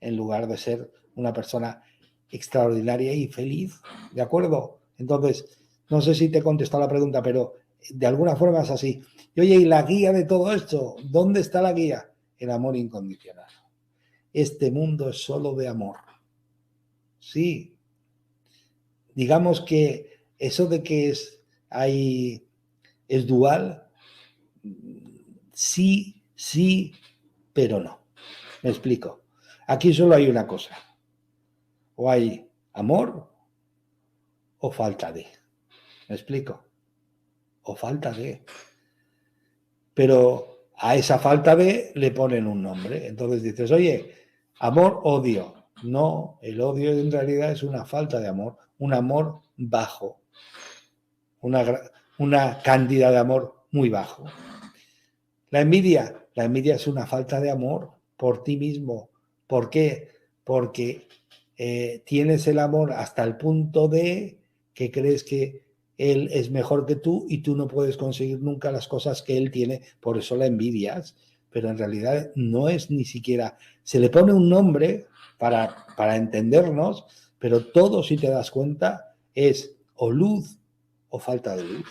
en lugar de ser una persona extraordinaria y feliz, ¿de acuerdo? Entonces, no sé si te he contestado la pregunta, pero de alguna forma es así. Y oye, ¿y la guía de todo esto? ¿Dónde está la guía? El amor incondicional. Este mundo es solo de amor. Sí. Digamos que eso de que es dual, sí, pero no. Me explico. Aquí solo hay una cosa. O hay amor o falta de. ¿Me explico? O falta de. Pero a esa falta de le ponen un nombre. Entonces dices, oye, amor, odio. No, el odio en realidad es una falta de amor, un amor bajo, una cantidad de amor muy bajo. La envidia es una falta de amor por ti mismo. ¿Por qué? Porque tienes el amor hasta el punto de que crees que él es mejor que tú y tú no puedes conseguir nunca las cosas que él tiene, por eso la envidias, pero en realidad no es ni siquiera, se le pone un nombre para entendernos, pero todo, si te das cuenta, es o luz o falta de luz.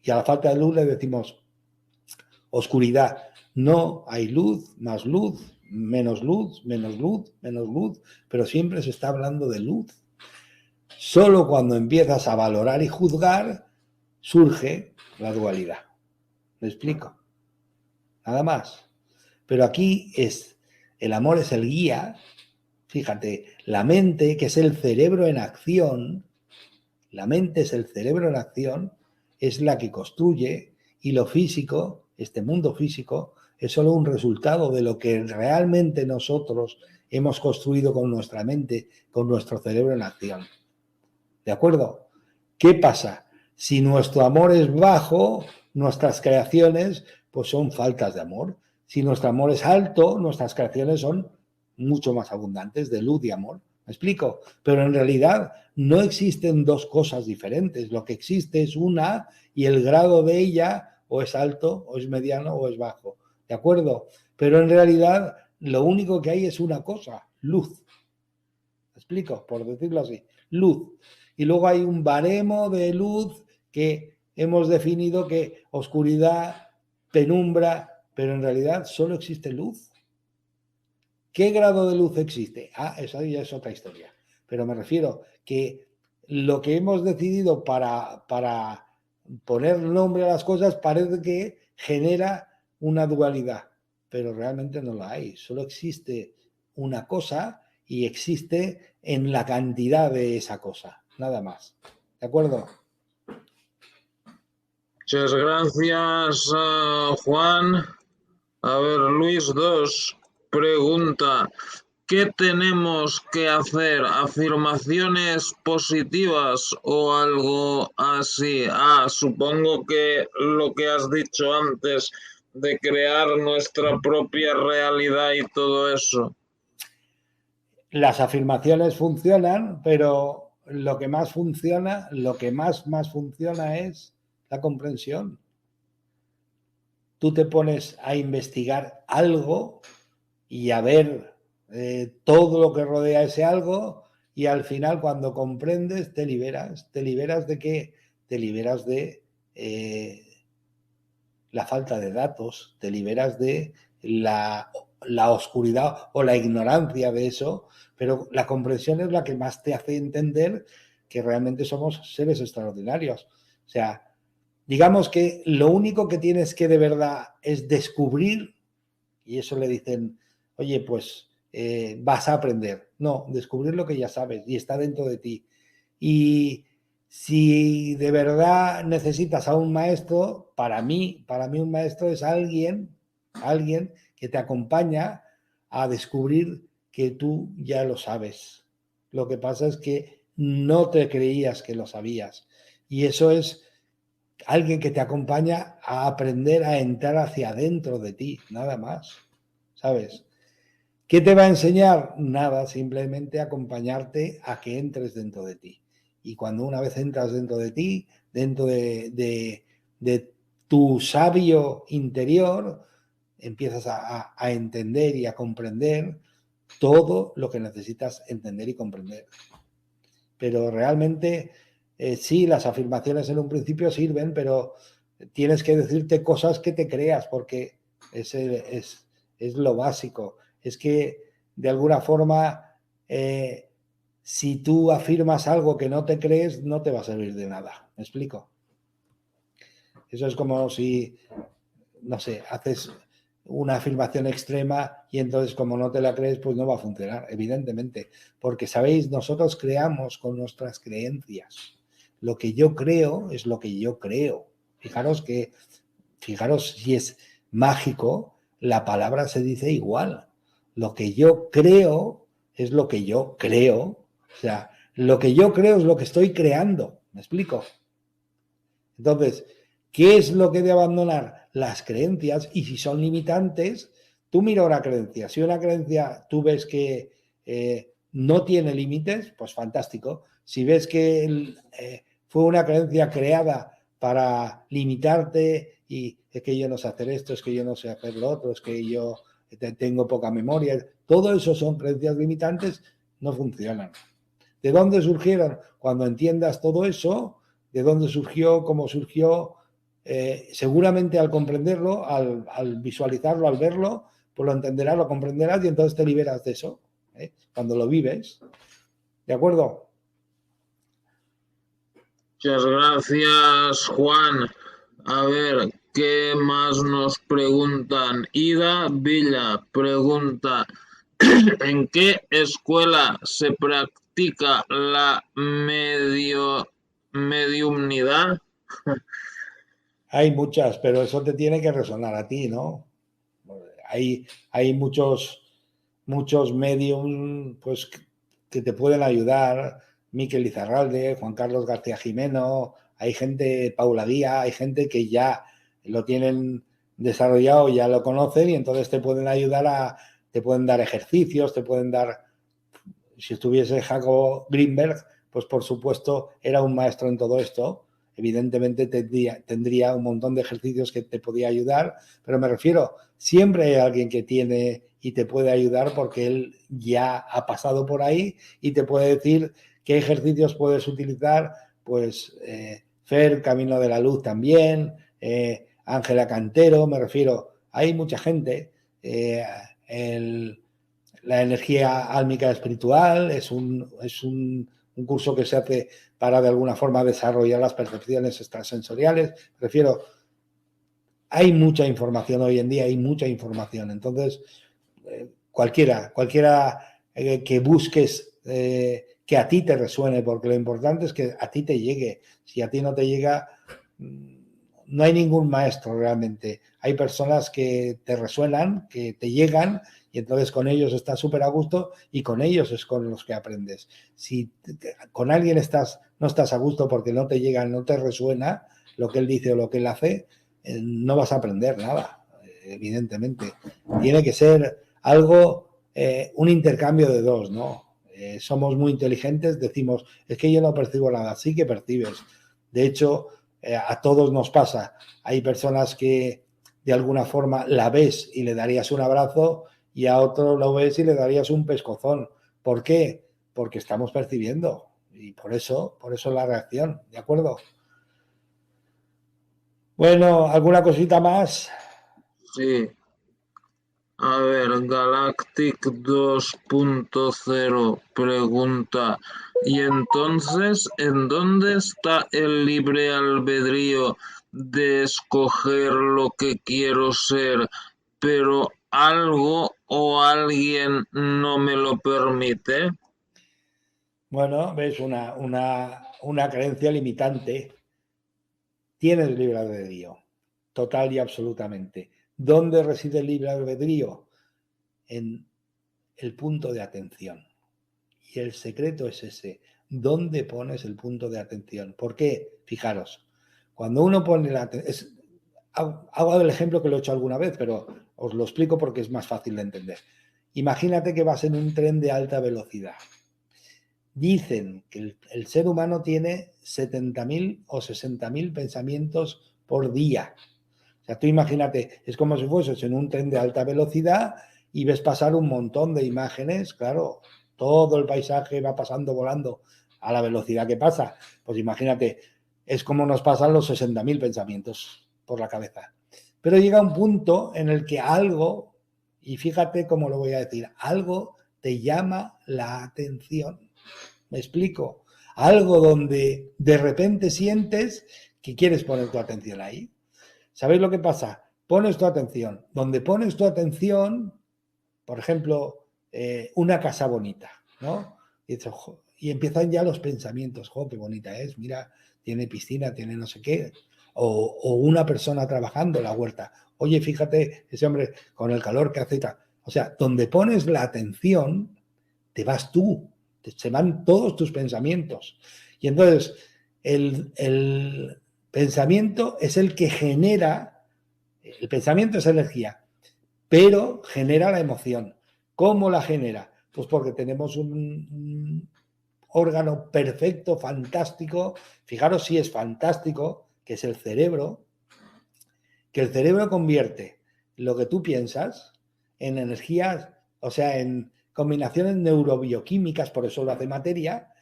Y a la falta de luz le decimos oscuridad. No hay luz, más luz, menos luz, menos luz, menos luz, pero siempre se está hablando de luz. Solo cuando empiezas a valorar y juzgar surge la dualidad. ¿Me explico? Nada más. Pero aquí el amor es el guía. Fíjate, la mente, que es el cerebro en acción, la mente es el cerebro en acción, es la que construye, y lo físico, este mundo físico, es solo un resultado de lo que realmente nosotros hemos construido con nuestra mente, con nuestro cerebro en acción. ¿De acuerdo? ¿Qué pasa? Si nuestro amor es bajo, nuestras creaciones pues son faltas de amor. Si nuestro amor es alto, nuestras creaciones son mucho más abundantes de luz y amor. ¿Me explico? Pero en realidad no existen dos cosas diferentes. Lo que existe es una y el grado de ella o es alto, o es mediano, o es bajo. ¿De acuerdo? Pero en realidad lo único que hay es una cosa, luz. ¿Me explico? Por decirlo así, luz. Y luego hay un baremo de luz que hemos definido que oscuridad, penumbra, pero en realidad solo existe luz. ¿Qué grado de luz existe? Esa ya es otra historia. Pero me refiero que lo que hemos decidido para poner nombre a las cosas parece que genera una dualidad, pero realmente no la hay. Solo existe una cosa y existe en la cantidad de esa cosa, nada más. ¿De acuerdo? Muchas gracias, Juan. A ver, Luis 2 pregunta, ¿qué tenemos que hacer? ¿Afirmaciones positivas o algo así? Supongo que lo que has dicho antes de crear nuestra propia realidad y todo eso. Las afirmaciones funcionan, pero lo que más funciona, lo que más funciona es la comprensión. Tú te pones a investigar algo y a ver todo lo que rodea ese algo Y al final, cuando comprendes, te liberas. ¿Te liberas de qué? Te liberas de la falta de datos, te liberas de la oscuridad o la ignorancia de eso, pero la comprensión es la que más te hace entender que realmente somos seres extraordinarios. O sea, digamos que lo único que tienes que de verdad es descubrir, y eso le dicen, oye, pues vas a aprender. No, descubrir lo que ya sabes y está dentro de ti. Y si de verdad necesitas a un maestro, para mí un maestro es alguien que te acompaña a descubrir que tú ya lo sabes. Lo que pasa es que no te creías que lo sabías. Y eso es alguien que te acompaña a aprender a entrar hacia adentro de ti, nada más, ¿sabes? ¿Qué te va a enseñar? Nada, simplemente acompañarte a que entres dentro de ti. Y cuando una vez entras dentro de ti, dentro de tu sabio interior, empiezas a entender y a comprender todo lo que necesitas entender y comprender. Pero realmente, sí, las afirmaciones en un principio sirven, pero tienes que decirte cosas que te creas, porque es lo básico. Es que, de alguna forma, si tú afirmas algo que no te crees, no te va a servir de nada. ¿Me explico? Eso es como si, no sé, haces una afirmación extrema y entonces como no te la crees, pues no va a funcionar, evidentemente. Porque, ¿sabéis? Nosotros creamos con nuestras creencias. Lo que yo creo es lo que yo creo. Fijaros si es mágico, la palabra se dice igual. Lo que yo creo es lo que yo creo. O sea, lo que yo creo es lo que estoy creando. ¿Me explico? Entonces, ¿qué es lo que de abandonar? Las creencias. Y si son limitantes, tú mira una creencia. Si una creencia tú ves que no tiene límites, pues fantástico. Si ves que fue una creencia creada para limitarte y es que yo no sé hacer esto, es que yo no sé hacer lo otro, es que yo tengo poca memoria, todo eso son creencias limitantes, no funcionan. ¿De dónde surgieron? Cuando entiendas todo eso, de dónde surgió, cómo surgió, seguramente al comprenderlo, al visualizarlo, al verlo, pues lo entenderás, lo comprenderás y entonces te liberas de eso, cuando lo vives. ¿De acuerdo? Muchas gracias, Juan. A ver, ¿qué más nos preguntan? Ida Villa pregunta, ¿en qué escuela se practica la mediumnidad? Hay muchas, pero eso te tiene que resonar a ti, ¿no? Hay muchos mediums pues, que te pueden ayudar. Miquel Izarralde, Juan Carlos García Jimeno, hay gente, Paula Díaz, hay gente que ya lo tienen desarrollado, ya lo conocen y entonces te pueden ayudar te pueden dar ejercicios, te pueden dar, si estuviese Jacob Greenberg, pues por supuesto era un maestro en todo esto. Evidentemente tendría un montón de ejercicios que te podía ayudar, pero me refiero, siempre hay alguien que tiene y te puede ayudar porque él ya ha pasado por ahí y te puede decir qué ejercicios puedes utilizar, pues Fer, Camino de la Luz también, Ángela Cantero, me refiero, hay mucha gente, la energía álmica espiritual es un curso que se hace para de alguna forma desarrollar las percepciones extrasensoriales. Prefiero, hay mucha información hoy en día, hay mucha información. Entonces, cualquiera que busques que a ti te resuene, porque lo importante es que a ti te llegue. Si a ti no te llega, no hay ningún maestro realmente. Hay personas que te resuenan, que te llegan y entonces con ellos estás súper a gusto y con ellos es con los que aprendes. Si con alguien no estás a gusto porque no te llega, no te resuena lo que él dice o lo que él hace, no vas a aprender nada, evidentemente. Tiene que ser algo, un intercambio de dos, ¿no? Somos muy inteligentes, decimos, es que yo no percibo nada, sí que percibes. De hecho, a todos nos pasa. Hay personas que de alguna forma la ves y le darías un abrazo y a otro lo ves y le darías un pescozón. ¿Por qué? porque estamos percibiendo y por eso la reacción, ¿de acuerdo? Bueno, ¿alguna cosita más? Sí. A ver, Galactic 2.0 pregunta, ¿y entonces en dónde está el libre albedrío de escoger lo que quiero ser, pero algo o alguien no me lo permite? Bueno, ves una creencia limitante. Tienes libre albedrío, total y absolutamente. ¿Dónde reside el libre albedrío? En el punto de atención. Y el secreto es ese. ¿Dónde pones el punto de atención? ¿Por qué? Fijaros, cuando uno pone la atención... Hago el ejemplo que lo he hecho alguna vez, pero os lo explico porque es más fácil de entender. Imagínate que vas en un tren de alta velocidad. Dicen que el ser humano tiene 70.000 o 60.000 pensamientos por día. O sea, tú imagínate, es como si fueses en un tren de alta velocidad y ves pasar un montón de imágenes, claro, todo el paisaje va pasando volando a la velocidad que pasa. Pues imagínate, es como nos pasan los 60.000 pensamientos por la cabeza. Pero llega un punto en el que algo, y fíjate cómo lo voy a decir, algo te llama la atención. ¿Me explico? Algo donde de repente sientes que quieres poner tu atención ahí. ¿Sabéis lo que pasa? Pones tu atención. Donde pones tu atención, por ejemplo, una casa bonita, ¿no? Y empiezan ya los pensamientos. ¡Jo, qué bonita es! Mira, tiene piscina, tiene no sé qué. O una persona trabajando en la huerta. Oye, fíjate, ese hombre con el calor que hace. O sea, donde pones la atención, te vas tú. Se van todos tus pensamientos. Y entonces, el pensamiento es el que genera, el pensamiento es energía, pero genera la emoción. ¿Cómo la genera? Pues porque tenemos un órgano perfecto, fantástico, fijaros si es fantástico, que es el cerebro, que el cerebro convierte lo que tú piensas en energías, o sea, en combinaciones neurobioquímicas, por eso lo hace materia,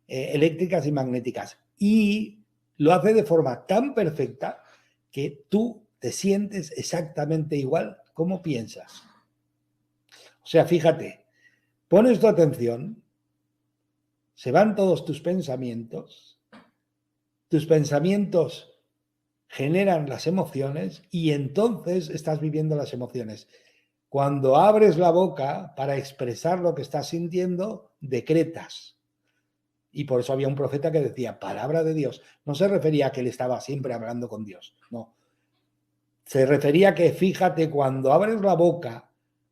eléctricas y magnéticas. Y lo hace de forma tan perfecta que tú te sientes exactamente igual como piensas. O sea, fíjate, pones tu atención, se van todos tus pensamientos generan las emociones y entonces estás viviendo las emociones. Cuando abres la boca para expresar lo que estás sintiendo, decretas. Y por eso había un profeta que decía, palabra de Dios. No se refería a que él estaba siempre hablando con Dios, no. Se refería a que, fíjate, cuando abres la boca,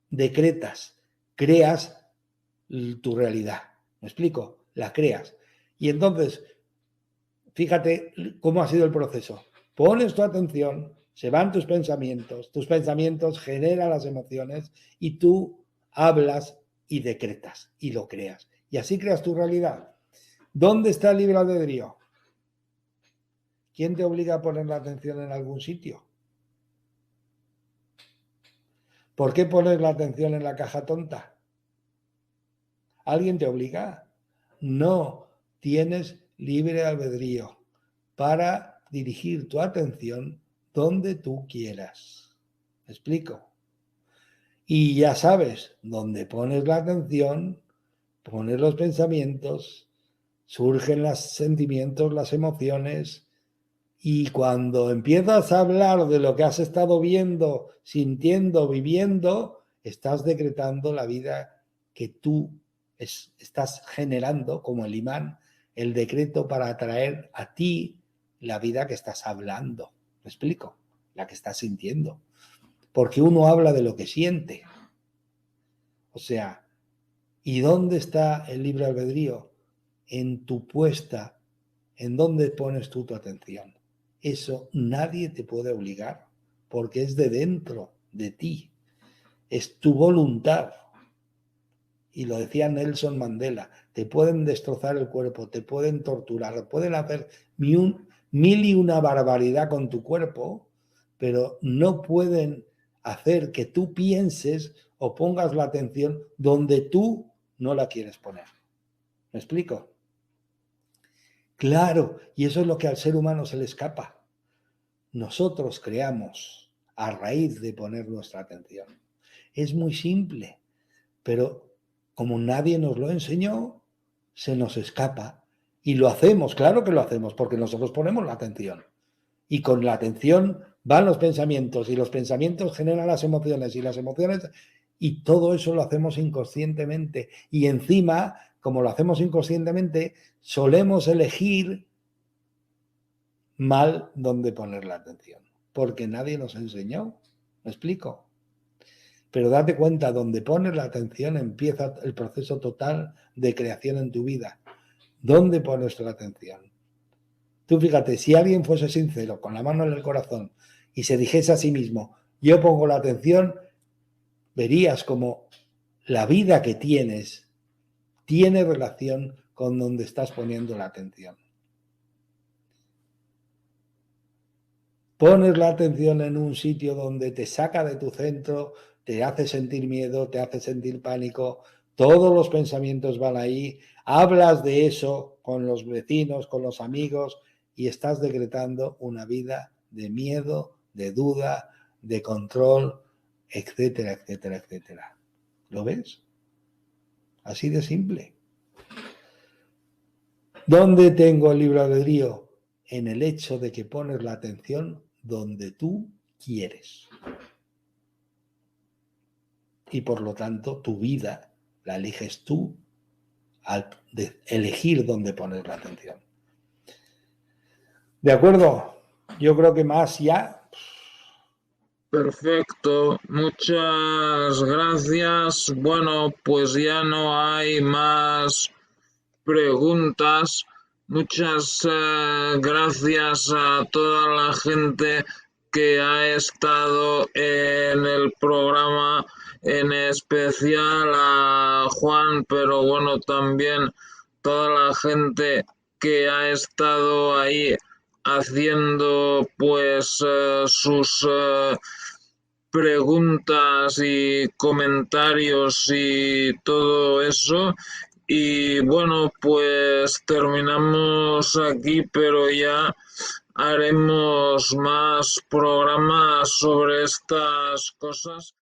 decretas, creas tu realidad. ¿Me explico? La creas. Y entonces, fíjate cómo ha sido el proceso. Pones tu atención, se van tus pensamientos generan las emociones y tú hablas y decretas y lo creas. Y así creas tu realidad. ¿Dónde está el libre albedrío? ¿Quién te obliga a poner la atención en algún sitio? ¿Por qué pones la atención en la caja tonta? ¿Alguien te obliga? No, tienes libre albedrío para dirigir tu atención donde tú quieras. ¿Me explico? Y ya sabes, donde pones la atención, pones los pensamientos, surgen los sentimientos, las emociones, y cuando empiezas a hablar de lo que has estado viendo, sintiendo, viviendo, estás decretando la vida que tú estás generando como el imán, el decreto para atraer a ti la vida que estás hablando. ¿Me explico? La que estás sintiendo. Porque uno habla de lo que siente. O sea, ¿y dónde está el libre albedrío? En tu puesta, en dónde pones tú tu atención. Eso nadie te puede obligar, porque es de dentro de ti. Es tu voluntad. Y lo decía Nelson Mandela, te pueden destrozar el cuerpo, te pueden torturar, pueden hacer mil y una barbaridad con tu cuerpo, pero no pueden hacer que tú pienses o pongas la atención donde tú no la quieres poner. ¿Me explico? Claro, y eso es lo que al ser humano se le escapa. Nosotros creamos a raíz de poner nuestra atención. Es muy simple, pero como nadie nos lo enseñó, se nos escapa. Y lo hacemos, claro que lo hacemos, porque nosotros ponemos la atención. Y con la atención van los pensamientos, y los pensamientos generan las emociones, y las emociones, y todo eso lo hacemos inconscientemente. Y encima, como lo hacemos inconscientemente, solemos elegir mal dónde poner la atención, porque nadie nos enseñó. ¿Me explico? Pero date cuenta, donde pones la atención empieza el proceso total de creación en tu vida. ¿Dónde pones la atención? Tú fíjate, si alguien fuese sincero, con la mano en el corazón, y se dijese a sí mismo, yo pongo la atención, verías como la vida que tienes tiene relación con donde estás poniendo la atención. Pones la atención en un sitio donde te saca de tu centro, te hace sentir miedo, te hace sentir pánico, todos los pensamientos van ahí, hablas de eso con los vecinos, con los amigos y estás decretando una vida de miedo, de duda, de control, etcétera, etcétera, etcétera. ¿Lo ves? Así de simple. ¿Dónde tengo el libre albedrío? En el hecho de que pones la atención donde tú quieres. Y por lo tanto, tu vida la eliges tú al elegir dónde poner la atención. ¿De acuerdo? Yo creo que más ya. Perfecto, muchas gracias. Bueno, pues ya no hay más preguntas. Muchas gracias a toda la gente que ha estado en el programa, en especial a Juan, pero bueno, también toda la gente que ha estado ahí haciendo pues sus preguntas y comentarios y todo eso. Y bueno, pues terminamos aquí, pero ya haremos más programas sobre estas cosas.